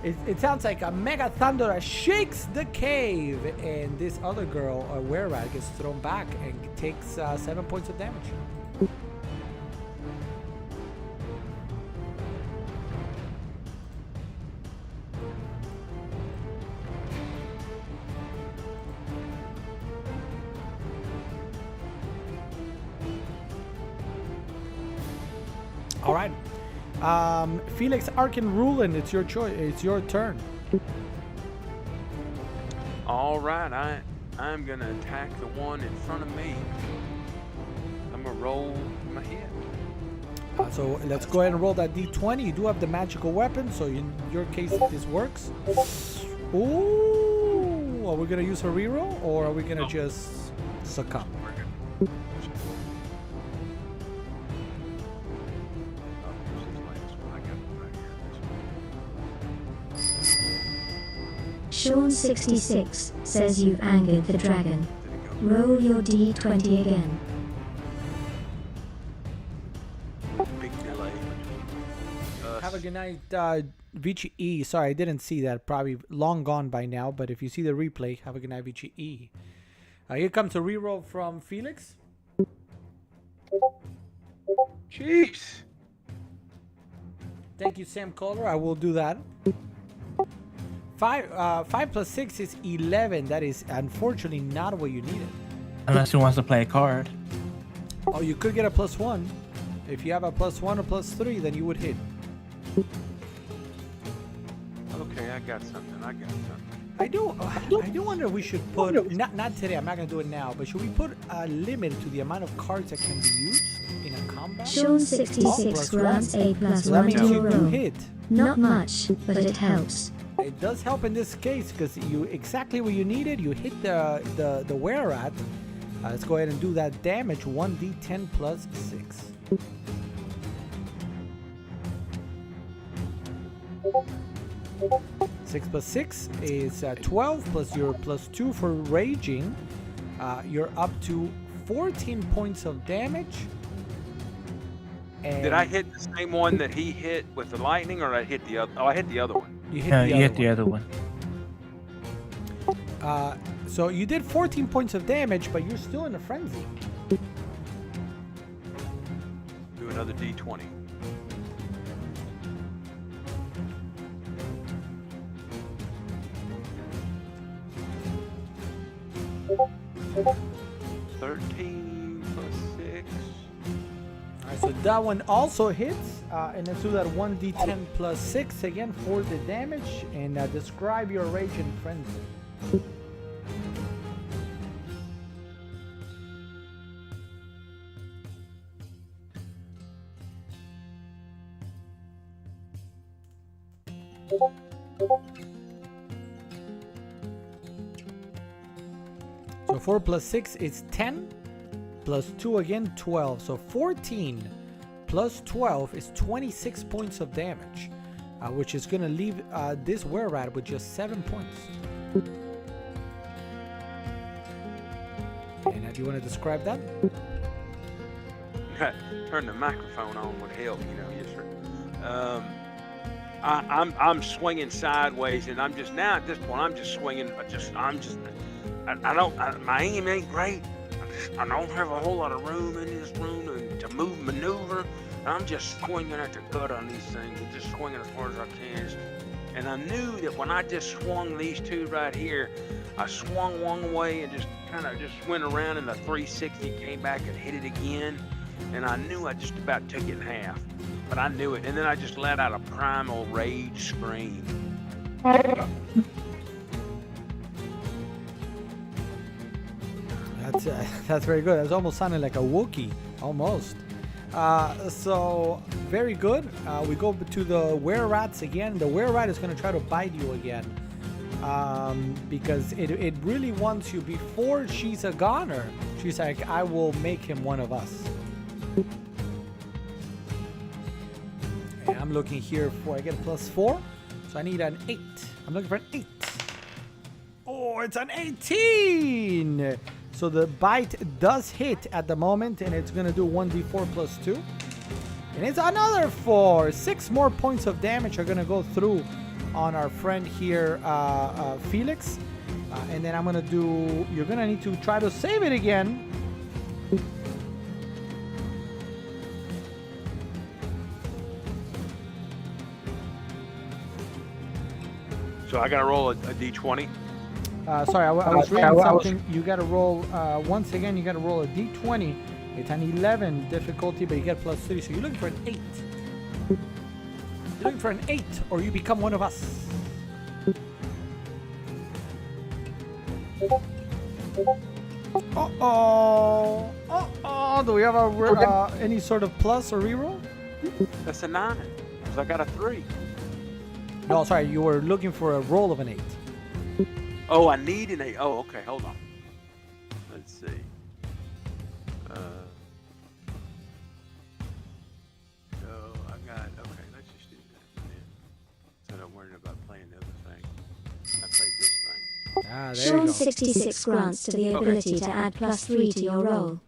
A: It sounds like a mega thunder that shakes the cave, and this other girl, a were-rat, gets thrown back and takes 7 points of damage. All right, Felix Arkin Rulin, it's your choice. It's your turn.
D: All right, I'm gonna attack the one in front of me. I'm gonna roll my hit.
A: So let's go ahead and roll that d20. You do have the magical weapon, so in your case this works. Ooh, are we gonna use a reroll or are we gonna just succumb?
D: We're good. Here's his last one. I got one right here.
B: Sean66 says you've angered the dragon.
D: Did it go?
B: Roll your d20 again.
D: Big delay.
A: Have a good night, Vici E. Sorry, I didn't see that. Probably long gone by now. But if you see the replay, have a good night, Vici E. Here comes a reroll from Felix.
D: Jeez.
A: Thank you, Sam Kohler. I will do that. 5 plus 6 is 11. That is unfortunately not what you needed.
C: Unless he wants to play a card.
A: Oh, you could get a +1. If you have a +1 or +3, then you would hit.
D: Okay, I got something.
A: I do wonder if we should put not today. I'm not gonna do it now. But should we put a limit to the amount of cards that can be used in a combat?
B: Sean66 grants a +1
A: So that means
B: to
A: you
B: your
A: do
B: roll.
A: hit.
B: Not much, but it helps.
A: It does help in this case because you exactly what you needed. You hit the were-at. Let's go ahead and do that damage. 1d10 plus 6. Six plus 6 is 12 plus your +2 for raging. You're up to 14 points of damage. And
D: Did I hit the same one that he hit with the lightning, or did I hit the other? Oh, I hit the other one.
A: You hit
C: Yeah,
A: the
C: you
A: other
C: hit the other one.
A: So you did 14 points of damage, but you're still in a frenzy.
D: Do another D20. $13 plus 6.
A: Alright, so that one also hits, and let's do that 1d10 plus 6 again for the damage, and describe your rage and frenzy. So 4 plus 6 is 10. Plus 2 again, 12. So 14 plus 12 is 26 points of damage, which is going to leave this were-rat with just 7 points. And do you want to describe that?
D: Turn the microphone on would help, yes sir. I'm swinging sideways, and I'm just now at this point I'm just swinging. My aim ain't great. I don't have a whole lot of room in this room to move, maneuver. I'm just swinging at the gut on these things, and just swinging as far as I can. And I knew that when I just swung these two right here, I swung one way and just kind of just went around in the 360, came back and hit it again. And I knew I just about took it in half, but I knew it. And then I just let out a primal rage scream.
A: That's very good. That's almost sounding like a Wookiee, almost. So very good. We go to the were-rats again. The were-rat is going to try to bite you again, because it really wants you. Before she's a goner, she's like, I will make him one of us. And I'm looking here for, I get a +4, so I need an 8. I'm looking for an 8. Oh, it's an 18. So the bite does hit at the moment, and it's going to do 1d4 plus 2. And it's another 4. 6 more points of damage are going to go through on our friend here, Felix. And then I'm going to do... You're going to need to try to save it again.
D: So I gotta roll a d20.
A: Sorry, I was reading something. You got to roll, once again, you got to roll a d20. It's an 11 difficulty, but you get +3. So you're looking for an 8. You're looking for an 8, or you become one of us. Uh-oh. Uh-oh. Do we have any sort of plus or reroll?
D: That's a 9. 'Cause I got a 3.
A: No, sorry, you were looking for a roll of an 8.
D: Oh, I need an 8. Oh, okay, hold on. Let's see. So I got, okay, let's just do that then. So I'm worried about playing the other thing. I played this thing.
A: Ah, there you
B: Sean
A: go.
B: 66 grants to the ability to add +3 to your roll.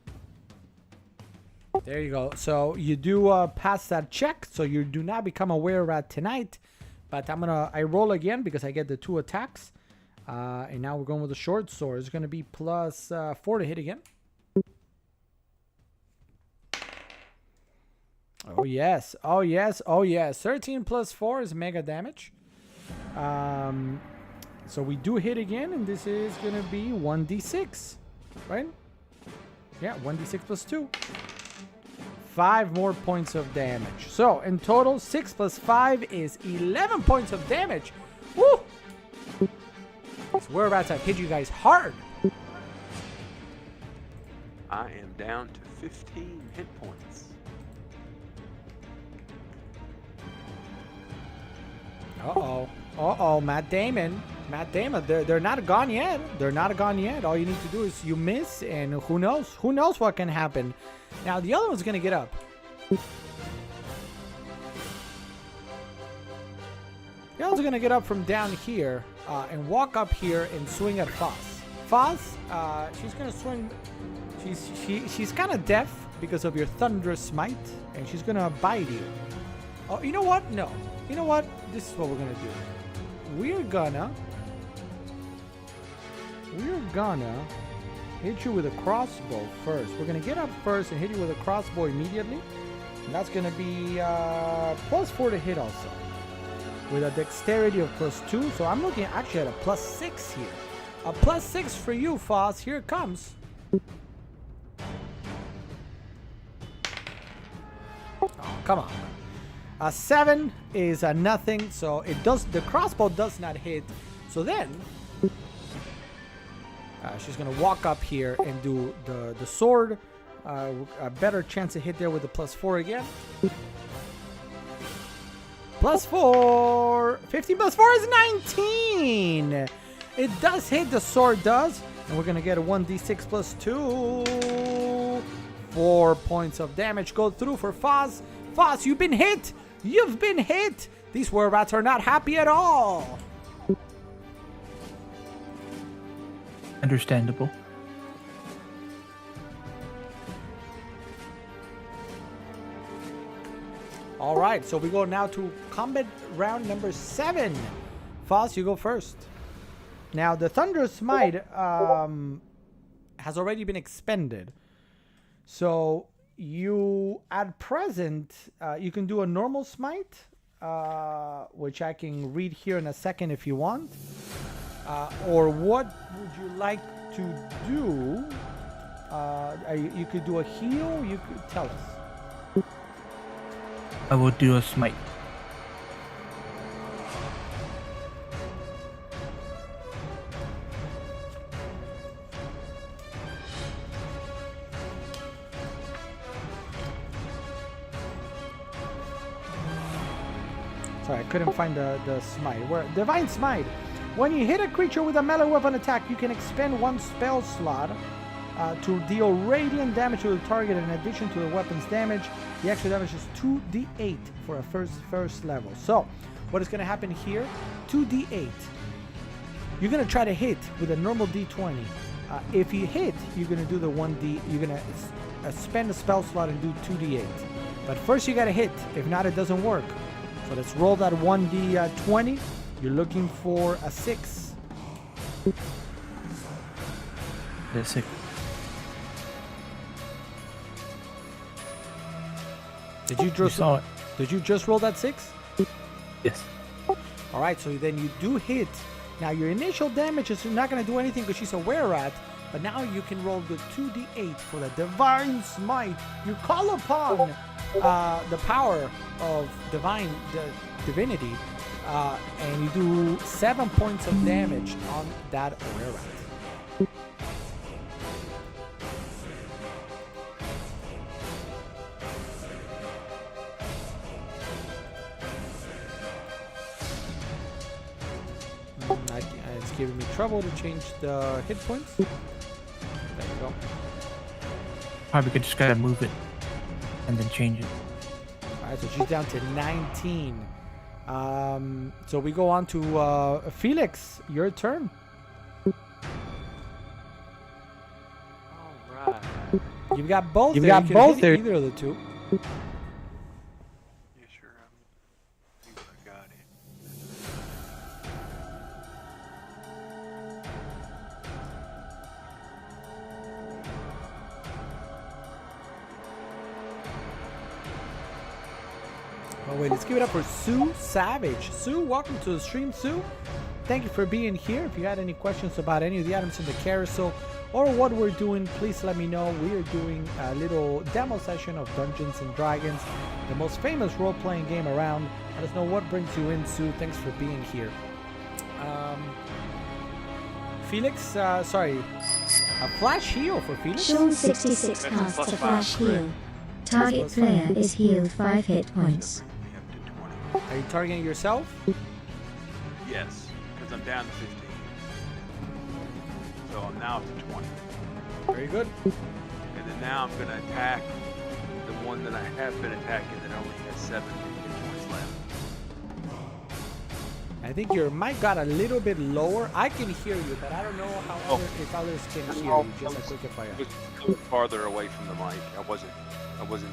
A: There you go. So you do pass that check, so you do not become a were-rat tonight. But I roll again because I get the 2 attacks. And now we're going with the short sword. It's going to be +4 to hit again. Oh yes, oh yes, oh yes. 13 plus 4 is mega damage. So we do hit again, and this is going to be 1d6, right? Yeah, 1d6 plus 2. 5 more points of damage. So in total, 6 plus 5 is 11 points of damage. Woo! So we're about to hit you guys hard.
D: I am down to 15 hit points.
A: Uh-oh. Uh-oh, Matt Damon. Matt Damon, they're not gone yet. They're not gone yet. All you need to do is you miss, and who knows? Who knows what can happen? Now, the other one's going to get up. The other one's going to get up from down here and walk up here and swing at Foss. Foss, she's going to swing. She's kind of deaf because of your Thunderous Smite, and she's going to bite you. Oh, you know what? No. You know what? This is what we're going to do. We're gonna hit you with a crossbow first. We're gonna get up first and hit you with a crossbow immediately. And that's gonna be +4 to hit also. With a dexterity of +2. So I'm looking actually at a +6 here. A +6 for you, Foss. Here it comes. Oh, come on. A 7 is a nothing, so the crossbow does not hit. So then she's gonna walk up here and do the sword. A better chance to hit there with the +4 again. +4, 15 plus 4 is 19. It does hit, the sword does, and we're gonna get a 1d6 plus 2. 4 points of damage go through for Foss. Foss, you've been hit. You've been hit! These were-rats are not happy at all!
C: Understandable.
A: Alright, so we go now to combat round number 7. Foss, you go first. Now, the Thunderous Smite has already been expended. So you at present you can do a normal smite, which I can read here in a second if you want, or what would you like to do? You could do a heal. You could tell us.
C: I will do a smite.
A: Sorry, I couldn't find the smite. Where Divine Smite. When you hit a creature with a melee weapon attack, you can expend 1 spell slot to deal radiant damage to the target in addition to the weapon's damage. The extra damage is 2d8 for a first level. So, what is going to happen here? 2d8. You're going to try to hit with a normal d20. If you hit, you're going to do the 1d. You're going to spend a spell slot and do 2d8. But first you got to hit. If not, it doesn't work. So let's roll that 1d20. You're looking for a 6.
C: The 6.
A: Did you just roll that 6?
C: Yes.
A: All right, so then you do hit. Now your initial damage is not going to do anything because she's a were-rat, but now you can roll the 2d8 for the Divine Smite. You call upon the power of divinity, and you do 7 points of damage on that were-rat. It's giving me trouble to change the hit points. There you go.
C: Probably could just gotta move it and then change it.
A: All right, so she's down to 19. So we go on to Felix. Your turn.
D: All right.
A: You've got both.
F: You've
A: there.
F: got
A: You can
F: both
A: hit
F: there.
A: Either of the two.
D: Yeah, sure. I got it.
A: Oh wait, let's give it up for Sue Savage. Sue, welcome to the stream, Sue. Thank you for being here. If you had any questions about any of the items in the carousel or what we're doing, please let me know. We are doing a little demo session of Dungeons and Dragons, the most famous role-playing game around. Let us know what brings you in, Sue. Thanks for being here. Felix, a flash heal for Felix.
B: Sean 66 casts a flash heal. Target player is healed 5 hit points.
D: Me up to 20.
A: Are you targeting yourself?
D: Yes, because I'm down to 15. So I'm now up to 20.
A: Very good.
D: And then now I'm going to attack the one that I have been attacking that only has 7 hit points left.
A: I think your mic got a little bit lower. I can hear you, but I don't know how if others can hear you. Just a quick fire.
D: I was a little farther away from the mic. I wasn't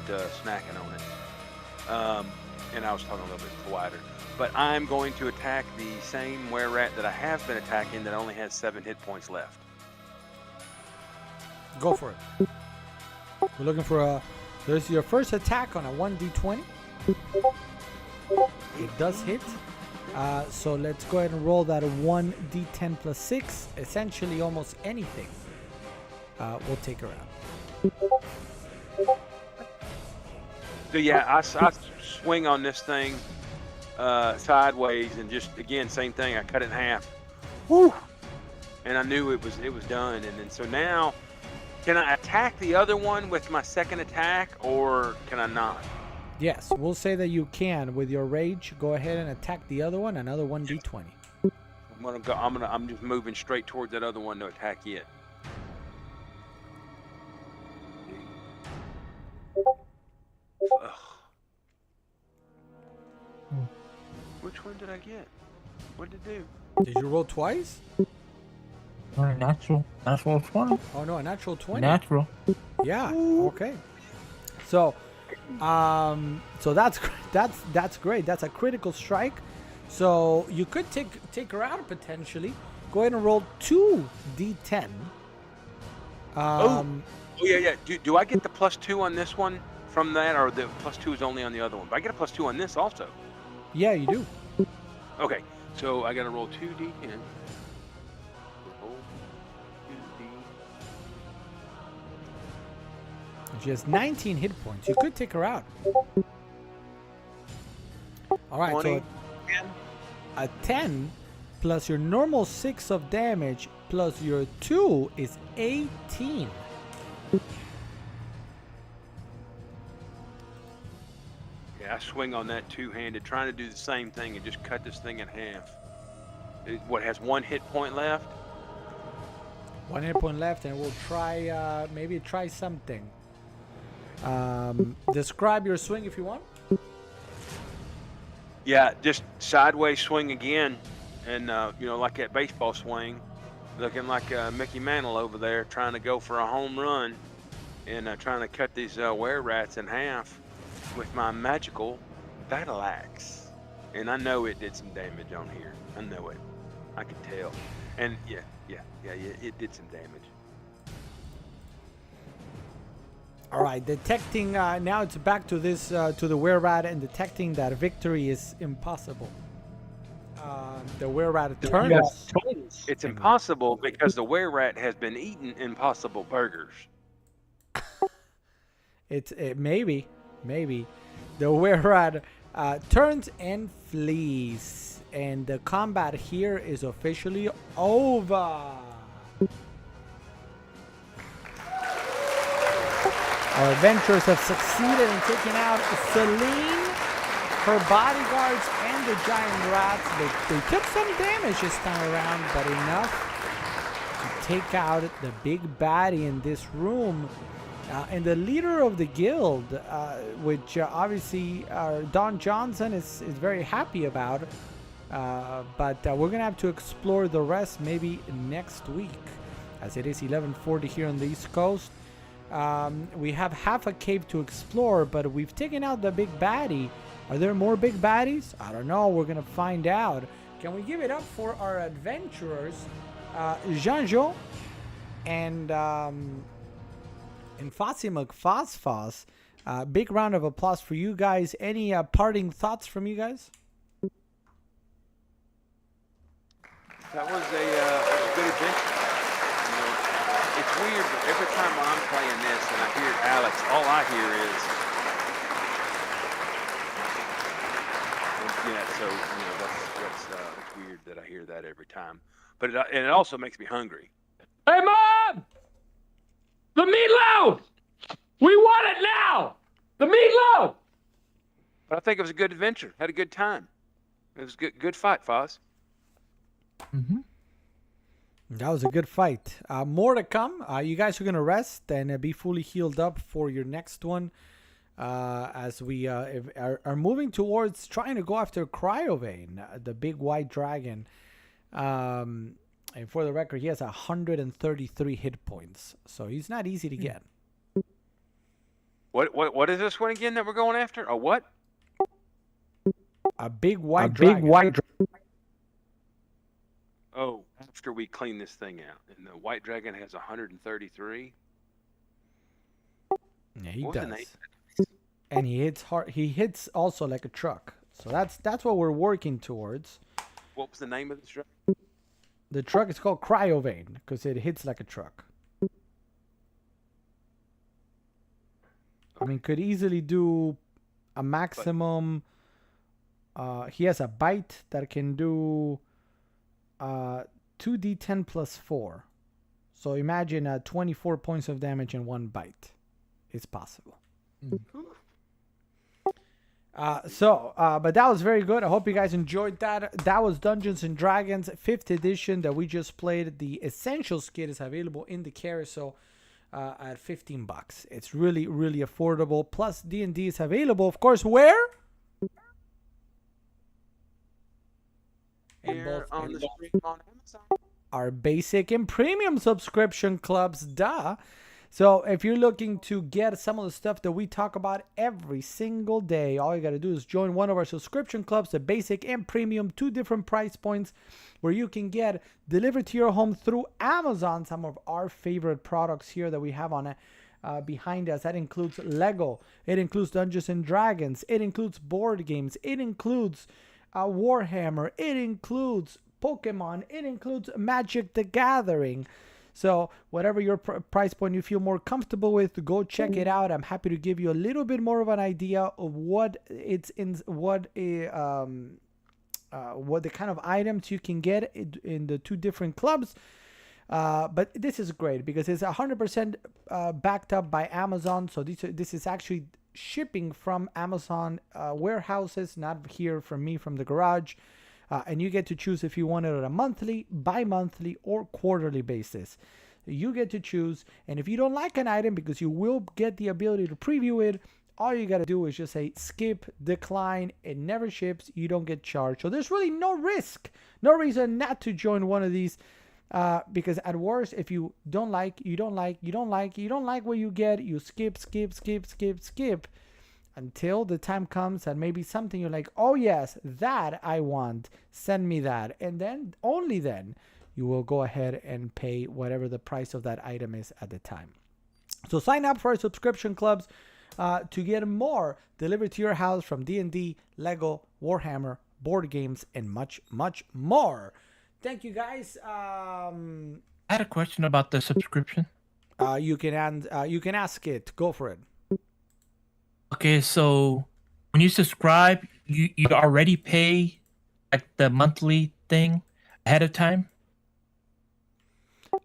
D: snacking on it. And I was talking a little bit quieter. But I'm going to attack the same were-rat that I have been attacking that only has 7 hit points left.
A: Go for it. We're looking for a. There's your first attack on a 1d20. It does hit. So let's go ahead and roll that 1d10 plus 6. Essentially, almost anything will take her out.
D: So yeah, I swing on this thing sideways and just again same thing. I cut it in half. Woo! And I knew it was done. And then so now, can I attack the other one with my second attack or can I not?
A: Yes, we'll say that you can with your rage. Go ahead and attack the other one. Another 1d20.
D: I'm gonna go. I'm just moving straight towards that other one to attack it. Ugh. Which one did I get? What did it do?
A: Did you roll twice?
C: Natural 20.
A: Oh no, a natural 20.
C: Natural.
A: Yeah. Okay. So, so that's great. That's a critical strike. So you could take her out potentially. Go ahead and roll 2d10.
D: Oh yeah. Do I get the +2 on this one from that, or the +2 is only on the other one? But I get a +2 on this also.
A: Yeah, you do.
D: Okay, so I got to roll 2d10. Roll 2d.
A: She has 19 hit points. You could take her out. All right,
D: 20.
A: so a 10 plus your normal 6 of damage plus your 2 is 18.
D: Yeah, I swing on that two-handed, trying to do the same thing and just cut this thing in half. What has 1 hit point left?
A: 1 hit point left, and we'll try maybe try something. Describe your swing if you want.
D: Yeah, just sideways swing again, and like that baseball swing, looking like Mickey Mantle over there, trying to go for a home run, and trying to cut these were-rats in half with my magical battle axe. And I know it did some damage on here. I know it. I can tell. And yeah, it did some damage.
A: All right, detecting now it's back to this to the were-rat and detecting that victory is impossible. The were-rat turns.
D: It's impossible because the were-rat has been eating impossible burgers.
A: It maybe the were-rat turns and flees, and the combat here is officially over. Our adventurers have succeeded in taking out Celine her bodyguards and the giant rats, they took some damage this time around, but enough to take out the big baddie in this room. And the leader of the guild, which obviously Don Johnson is very happy about. But we're going to have to explore the rest maybe next week, as it is 11:40 here on the East Coast. We have half a cave to explore, but we've taken out the big baddie. Are there more big baddies? I don't know. We're going to find out. Can we give it up for our adventurers, Jean-Jo and Fossy McFosfos? Big round of applause for you guys. Any parting thoughts from you guys?
D: That was a good adventure. You know, it's weird, but every time when I'm playing this and I hear Alex, all I hear is, so you know that's weird that I hear that every time. But it also makes me hungry.
F: Hey, Mom! The meatloaf! We want it now! The meatloaf!
D: But I think it was a good adventure. Had a good time. It was a good fight, Foz.
C: Mm-hmm.
A: That was a good fight. More to come. You guys are going to rest and be fully healed up for your next one. As we are moving towards trying to go after Cryovane, the big white dragon. And for the record, he has 133 hit points. So he's not easy to get.
D: What is this one again that we're going after? A what?
A: A big white dragon.
D: Oh, after we clean this thing out. And the white dragon has 133?
A: Yeah, he
D: What was the
A: does. And he hits hard. He hits also like a truck. So that's what we're working towards.
D: What was the name of this dragon?
A: The truck is called Cryovane because it hits like a truck. I mean, could easily do a maximum. He has a bite that can do 2d10 plus 4. So imagine 24 points of damage in one bite. It's possible. But that was very good. I hope you guys enjoyed that. That was Dungeons and Dragons 5th edition that we just played. The Essentials kit is available in the carousel at $15. It's really, really affordable. Plus, D&D is available, of course, where?
D: Here on the stream on Amazon.
A: Our basic and premium subscription clubs, duh. So if you're looking to get some of the stuff that we talk about every single day, all you got to do is join one of our subscription clubs, the basic and premium, 2 different price points where you can get delivered to your home through Amazon some of our favorite products here that we have on behind us. That includes Lego. It includes Dungeons and Dragons. It includes board games. It includes Warhammer. It includes Pokemon. It includes Magic the Gathering. So whatever your price point you feel more comfortable with, go check it out. I'm happy to give you a little bit more of an idea of what it's in, what the kind of items you can get in the 2 different clubs. But this is great because it's 100% backed up by Amazon. So this is actually shipping from Amazon warehouses, not here from me from the garage. And you get to choose if you want it on a monthly, bi-monthly, or quarterly basis. You get to choose. And if you don't like an item, because you will get the ability to preview it, all you got to do is just say skip, decline. It never ships. You don't get charged. So there's really no risk, no reason not to join one of these. Because at worst, if you don't like what you get, you skip. Until the time comes that maybe something you're like, oh yes, that I want, send me that. And then, only then, you will go ahead and pay whatever the price of that item is at the time. So sign up for our subscription clubs to get more delivered to your house from D&D, Lego, Warhammer, board games, and much, much more. Thank you guys.
C: I had a question about the subscription.
A: You can ask it. Go for it.
C: Okay, so when you subscribe, you already pay like the monthly thing ahead of time?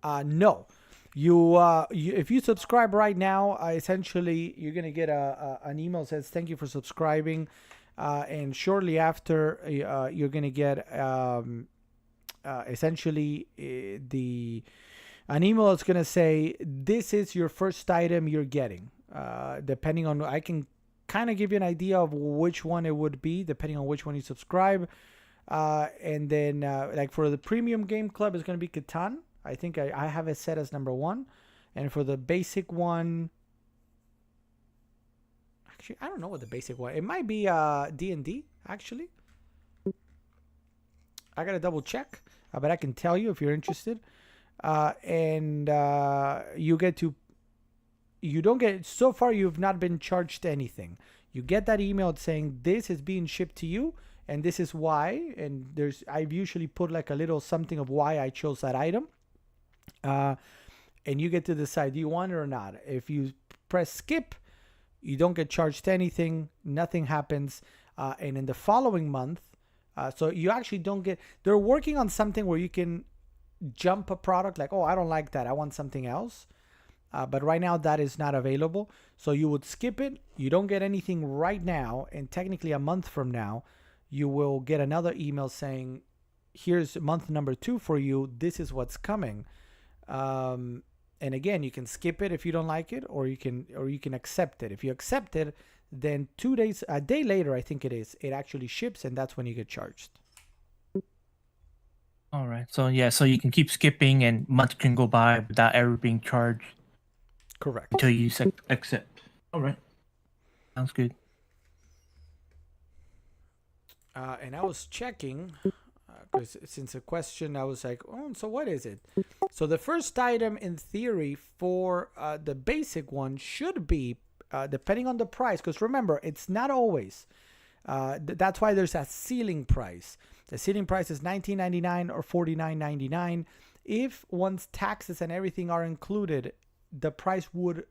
A: No. You if you subscribe right now, essentially you're gonna get an email that says thank you for subscribing. and shortly after, you're gonna get essentially an email that's gonna say this is your first item you're getting. Depending on, I can kind of give you an idea of which one it would be depending on which one you subscribe. And then like for the premium game club, it's gonna be Catan. I think I have it set as number 1, and for the basic one, actually I don't know what the basic one. It might be D&D actually. I gotta double check, but I can tell you if you're interested. And you don't get, so far you've not been charged anything. You get that email saying this is being shipped to you and this is why, and I've usually put like a little something of why I chose that item. And you get to decide, do you want it or not? If you press skip, you don't get charged anything, nothing happens. And in the following month, so you actually don't get, they're working on something where you can jump a product like, oh, I don't like that, I want something else. But right now that is not available. So you would skip it. You don't get anything right now. And technically a month from now, you will get another email saying, here's month number 2 for you. This is what's coming. And again, you can skip it if you don't like it, or you can accept it. If you accept it, then a day later, I think it actually ships, and that's when you get charged.
C: All right. So yeah, so you can keep skipping, and months can go by without ever being charged.
A: Correct.
C: Until you accept. All right. Sounds good.
A: And I was checking, because since a question, I was like, oh, so what is it? So the first item in theory for the basic one should be, depending on the price, because remember, it's not always. That's why there's a ceiling price. The ceiling price is $19.99 or $49.99. If once taxes and everything are included, the price would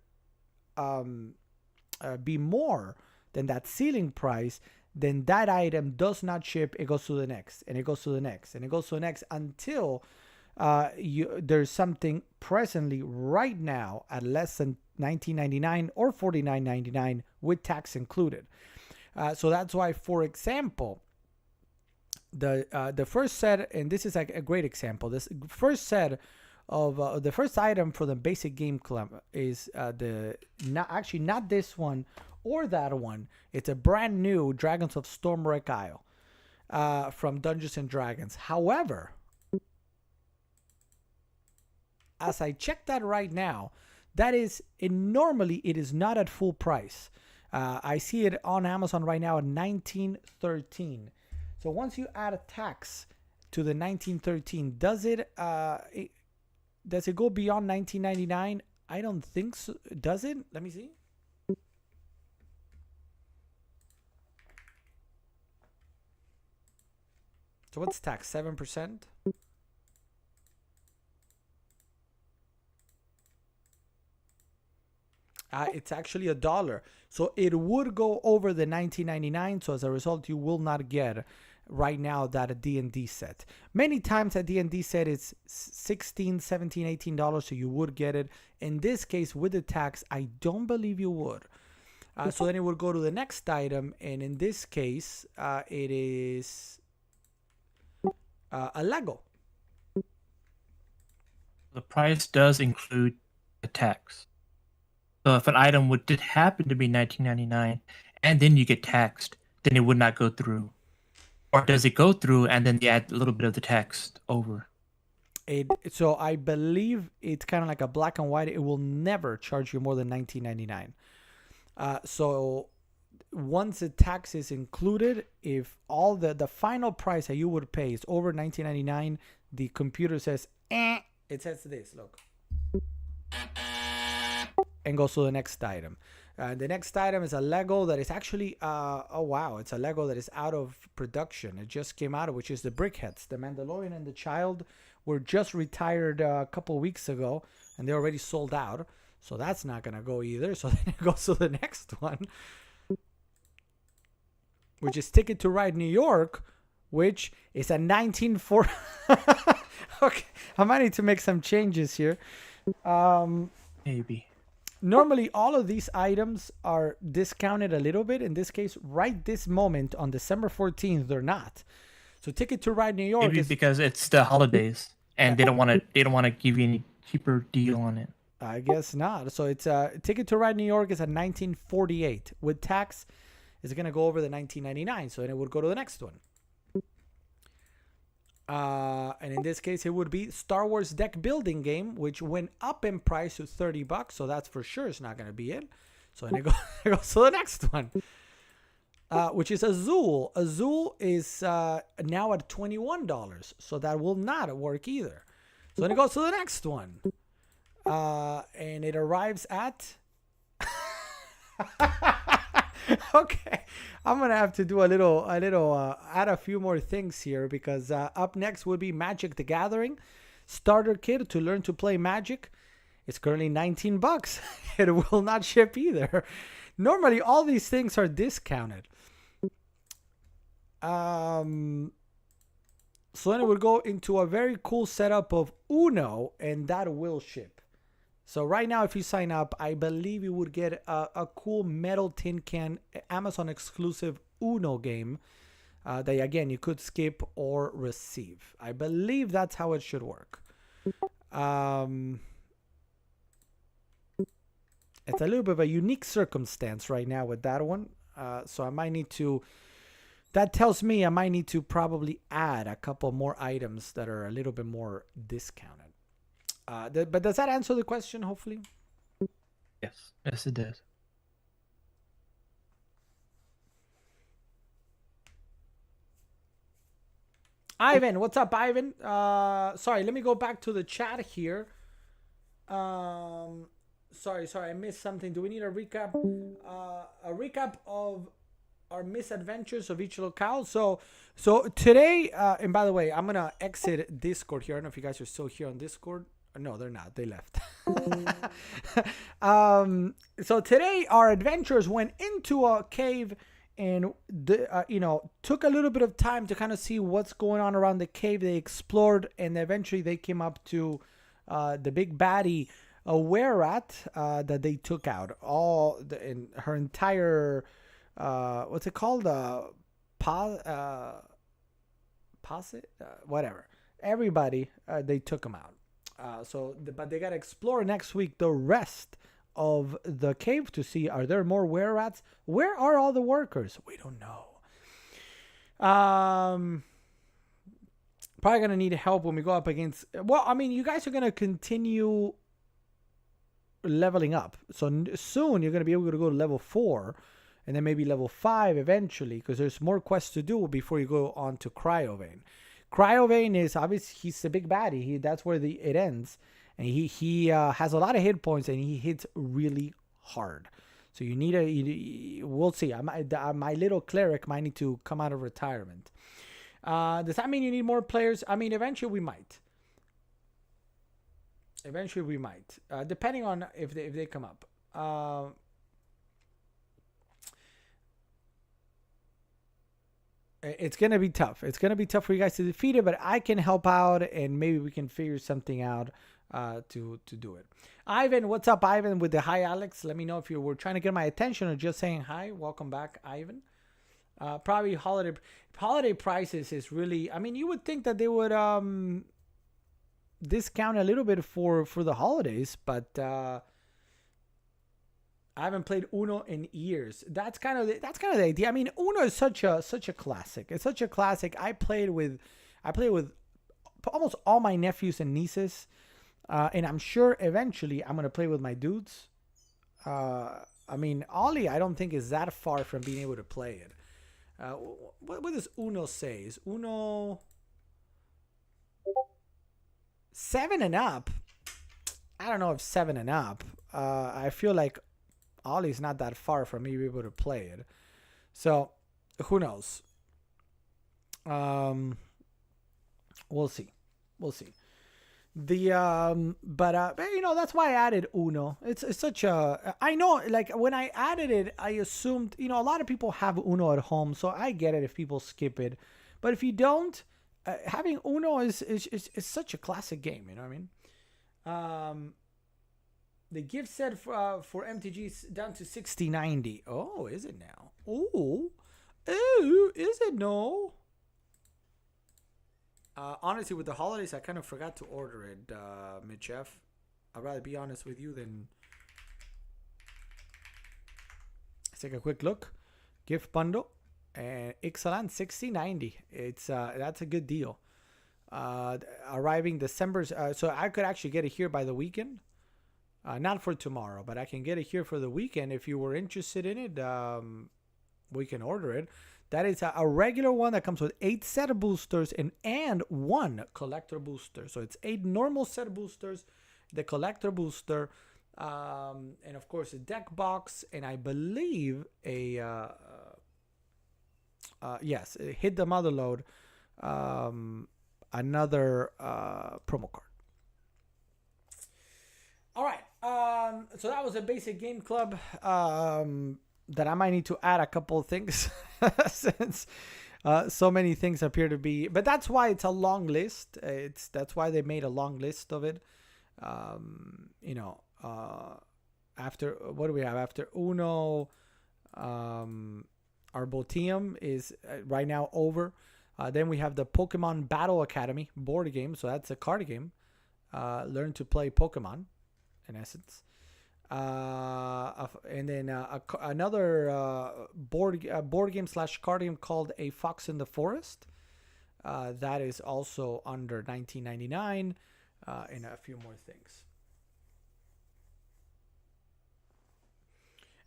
A: be more than that ceiling price. Then that item does not ship. It goes to the next, and it goes to the next, and it goes to the next until there's something presently right now at less than $19.99 or $49.99 with tax included. So that's why, for example, the first set, and this is like a great example. This first set of the first item for the basic game club is not this one or that one. It's a brand new Dragons of Stormwreck Isle from Dungeons and Dragons. However, as I check that right now, normally it is not at full price. I see it on Amazon right now at $19.13. So once you add a tax to the $19.13, does it go beyond $19.99? I don't think so. Does it? Let me see. So what's tax? 7%? It's actually $1. So it would go over the $19.99. So as a result, you will not get right now that a D&D set. Many times a D&D set is $16, $17, $18. So you would get it. In this case, with the tax, I don't believe you would. So then it would go to the next item. And in this case, it is a Lego.
C: The price does include the tax. So if an item did happen to be $19.99 and then you get taxed, then it would not go through. Or does it go through and then they add a little bit of the tax over?
A: So I believe it's kind of like a black and white. It will never charge you more than $19.99. So once the tax is included, if all the final price that you would pay is over $19.99, the computer says, it says this, look. And goes to the next item. The next item is a Lego that is actually, oh wow, it's a Lego that is out of production. It just came out, which is the Brickheads. The Mandalorian and the Child were just retired a couple weeks ago, and they're already sold out. So that's not going to go either. So then it goes to the next one, which is Ticket to Ride New York, which is a 1940. Okay, I might need to make some changes here.
C: Maybe.
A: Normally, all of these items are discounted a little bit. In this case, right this moment on December 14th, they're not. So Ticket to Ride New York
C: Maybe
A: is,
C: because it's the holidays and they don't want to give you any cheaper deal on it.
A: I guess not. So it's Ticket to Ride New York is at $19.48 with tax. It's gonna go over the $19.99, so then it would go to the next one. And in this case, it would be Star Wars deck building game, which went up in price to $30. So that's for sure it's not gonna be it. So then it goes to the next one, which is Azul. Azul is now at $21, so that will not work either. So then it goes to the next one. And it arrives at okay, I'm gonna have to do a little add a few more things here, because up next would be Magic the Gathering starter kit to learn to play Magic. It's currently $19. It will not ship either. Normally all these things are discounted. So then it would go into a very cool setup of Uno, and that will ship. So right now, if you sign up, I believe you would get a cool metal tin can Amazon exclusive Uno game that, again, you could skip or receive. I believe that's how it should work. It's a little bit of a unique circumstance right now with that one. So I might need to... That tells me I might need to probably add a couple more items that are a little bit more discounted. But does that answer the question, hopefully?
C: Yes. Yes, it does.
A: Ivan, what's up, Ivan? Sorry, let me go back to the chat here. Sorry, I missed something. Do we need a recap? A recap of our misadventures of each locale. So today, and by the way, I'm gonna exit Discord here. I don't know if you guys are still here on Discord. No, they're not. They left. So today, our adventurers went into a cave and took a little bit of time to kind of see what's going on around the cave. They explored, and eventually they came up to the big baddie, a were-rat that they took out. In her entire what's it called? Posse? Whatever. Everybody, they took them out. But they gotta explore next week the rest of the cave to see, are there more were-rats? Where are all the workers? We don't know. Probably gonna need help when we go up against... Well, I mean, you guys are gonna continue leveling up. So soon you're gonna be able to go to level 4, and then maybe level 5 eventually, because there's more quests to do before you go on to Cryovane. Cryovane is obviously, he's the big baddie. That's where it ends, and he has a lot of hit points, and he hits really hard. So you need we'll see. My little cleric might need to come out of retirement. Does that mean you need more players? I mean, eventually we might. Depending on if they come up. It's going to be tough. It's going to be tough for you guys to defeat it, but I can help out, and maybe we can figure something out to do it. Ivan, what's up, Ivan, with the hi, Alex? Let me know if you were trying to get my attention or just saying hi. Welcome back, Ivan. Probably holiday prices is really... I mean, you would think that they would discount a little bit for the holidays, but... I haven't played Uno in years. That's kind of the idea. I mean, Uno is such a classic. It's such a classic. I play with almost all my nephews and nieces, and I'm sure eventually I'm gonna play with my dudes. I mean, Ollie, I don't think is that far from being able to play it. What does Uno say? Is Uno 7 and up? I don't know if 7 and up. I feel like Ollie's not that far from me being able to play it. So, who knows? We'll see. But that's why I added Uno. It's such a... I know, like, when I added it, I assumed, a lot of people have Uno at home, so I get it if people skip it. But if you don't, having Uno is such a classic game, you know what I mean? The gift set for MTG's down to 6090. Oh, is it now? Oh, is it no? Honestly, with the holidays, I kind of forgot to order it, Mitchef. I'd rather be honest with you than. Let's take a quick look. Gift bundle and Ixalan 6090. It's that's a good deal. Arriving December. So I could actually get it here by the weekend. Not for tomorrow, but I can get it here for the weekend. If you were interested in it, we can order it. That is a regular one that comes with 8 set boosters and 1 collector booster. So it's 8 normal set boosters, the collector booster, and of course a deck box, and I believe a yes, hit the mother load, another promo card. All right. So that was a basic game club. That I might need to add a couple of things since so many things appear to be. But that's why it's a long list. That's why they made a long list of it. After what do we have after Uno? Arboretum is right now over. Then we have the Pokemon Battle Academy board game. So that's a card game. Learn to play Pokemon, in essence. And then another board game / card game called A Fox in the Forest. That is also under $19.99, and a few more things.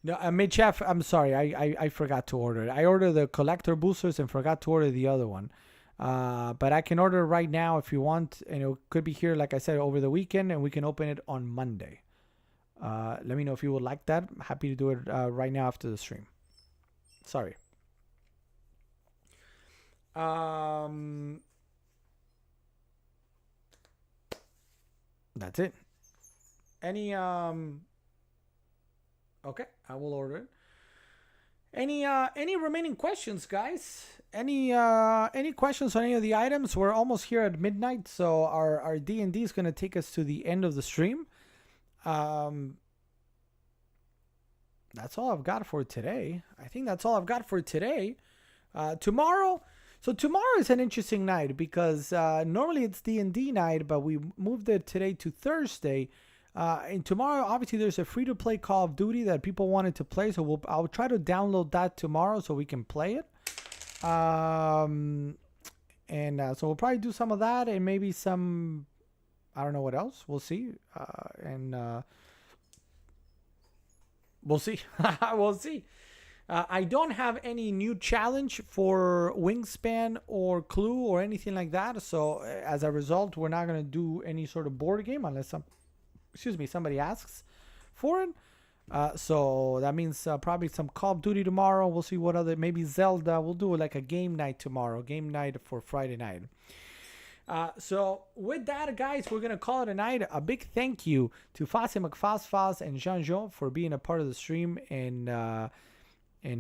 A: No, Mitchef, I'm sorry, I forgot to order it. I ordered the collector boosters and forgot to order the other one. But I can order it right now if you want, and it could be here, like I said, over the weekend, and we can open it on Monday. Let me know if you would like that. I'm happy to do it right now after the stream. Sorry. That's it. Any okay, I will order it. Any remaining questions, guys? Any questions on any of the items? We're almost here at midnight, so our D&D is going to take us to the end of the stream. That's all I've got for today. I think that's all I've got for today. Tomorrow is an interesting night because normally it's D&D night, but we moved it today to Thursday. And tomorrow, obviously, there's a free-to-play Call of Duty that people wanted to play, so I'll try to download that tomorrow so we can play it. So we'll probably do some of that and maybe some, I don't know what else. We'll see. We'll see. We'll see. I don't have any new challenge for Wingspan or Clue or anything like that. So as a result, we're not going to do any sort of board game unless somebody asks for it. So that means probably some Call of Duty tomorrow. We'll see what other, maybe Zelda. We'll do like a game night tomorrow. Game night for Friday night. So with that, guys, we're going to call it a night. A big thank you to Fasim McFazfaz and Jean-Jean for being a part of the stream and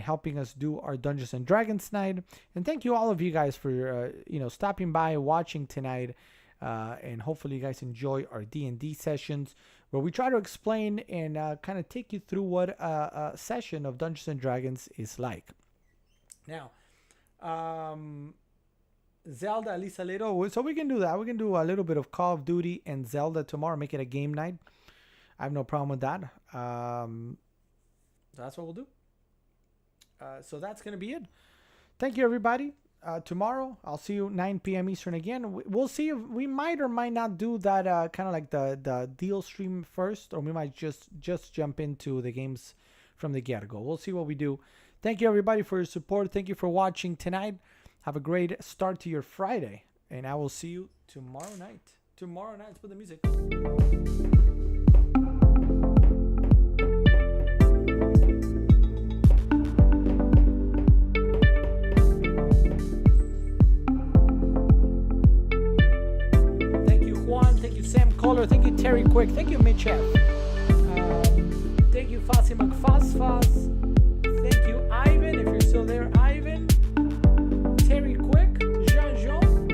A: helping us do our Dungeons and Dragons night. And thank you all of you guys for, stopping by, watching tonight. And hopefully you guys enjoy our D&D sessions where we try to explain and kind of take you through what a session of Dungeons and Dragons is like. Now, Zelda, at least a little. So we can do that. We can do a little bit of Call of Duty and Zelda tomorrow. Make it a game night. I have no problem with that. So that's what we'll do. So that's going to be it. Thank you, everybody. Tomorrow, I'll see you 9 p.m. Eastern again. We'll see if we might or might not do that kind of like the deal stream first, or we might just jump into the games from the get-go. We'll see what we do. Thank you, everybody, for your support. Thank you for watching tonight. Have a great start to your Friday, and I will see you tomorrow night. Tomorrow night, let's put the music. Thank you, Juan. Thank you, Sam Kohler. Thank you, Terry Quick. Thank you, Mitchell. Thank you, Fasim McFazfaz. Thank you, Ivan, if you're still there. Ivan. Terry Quick, Jean-Jean,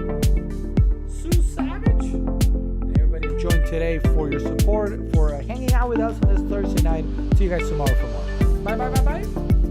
A: Sue Savage, and everybody joined today for your support, for hanging out with us on this Thursday night. See you guys tomorrow for more. Bye, bye, bye, bye.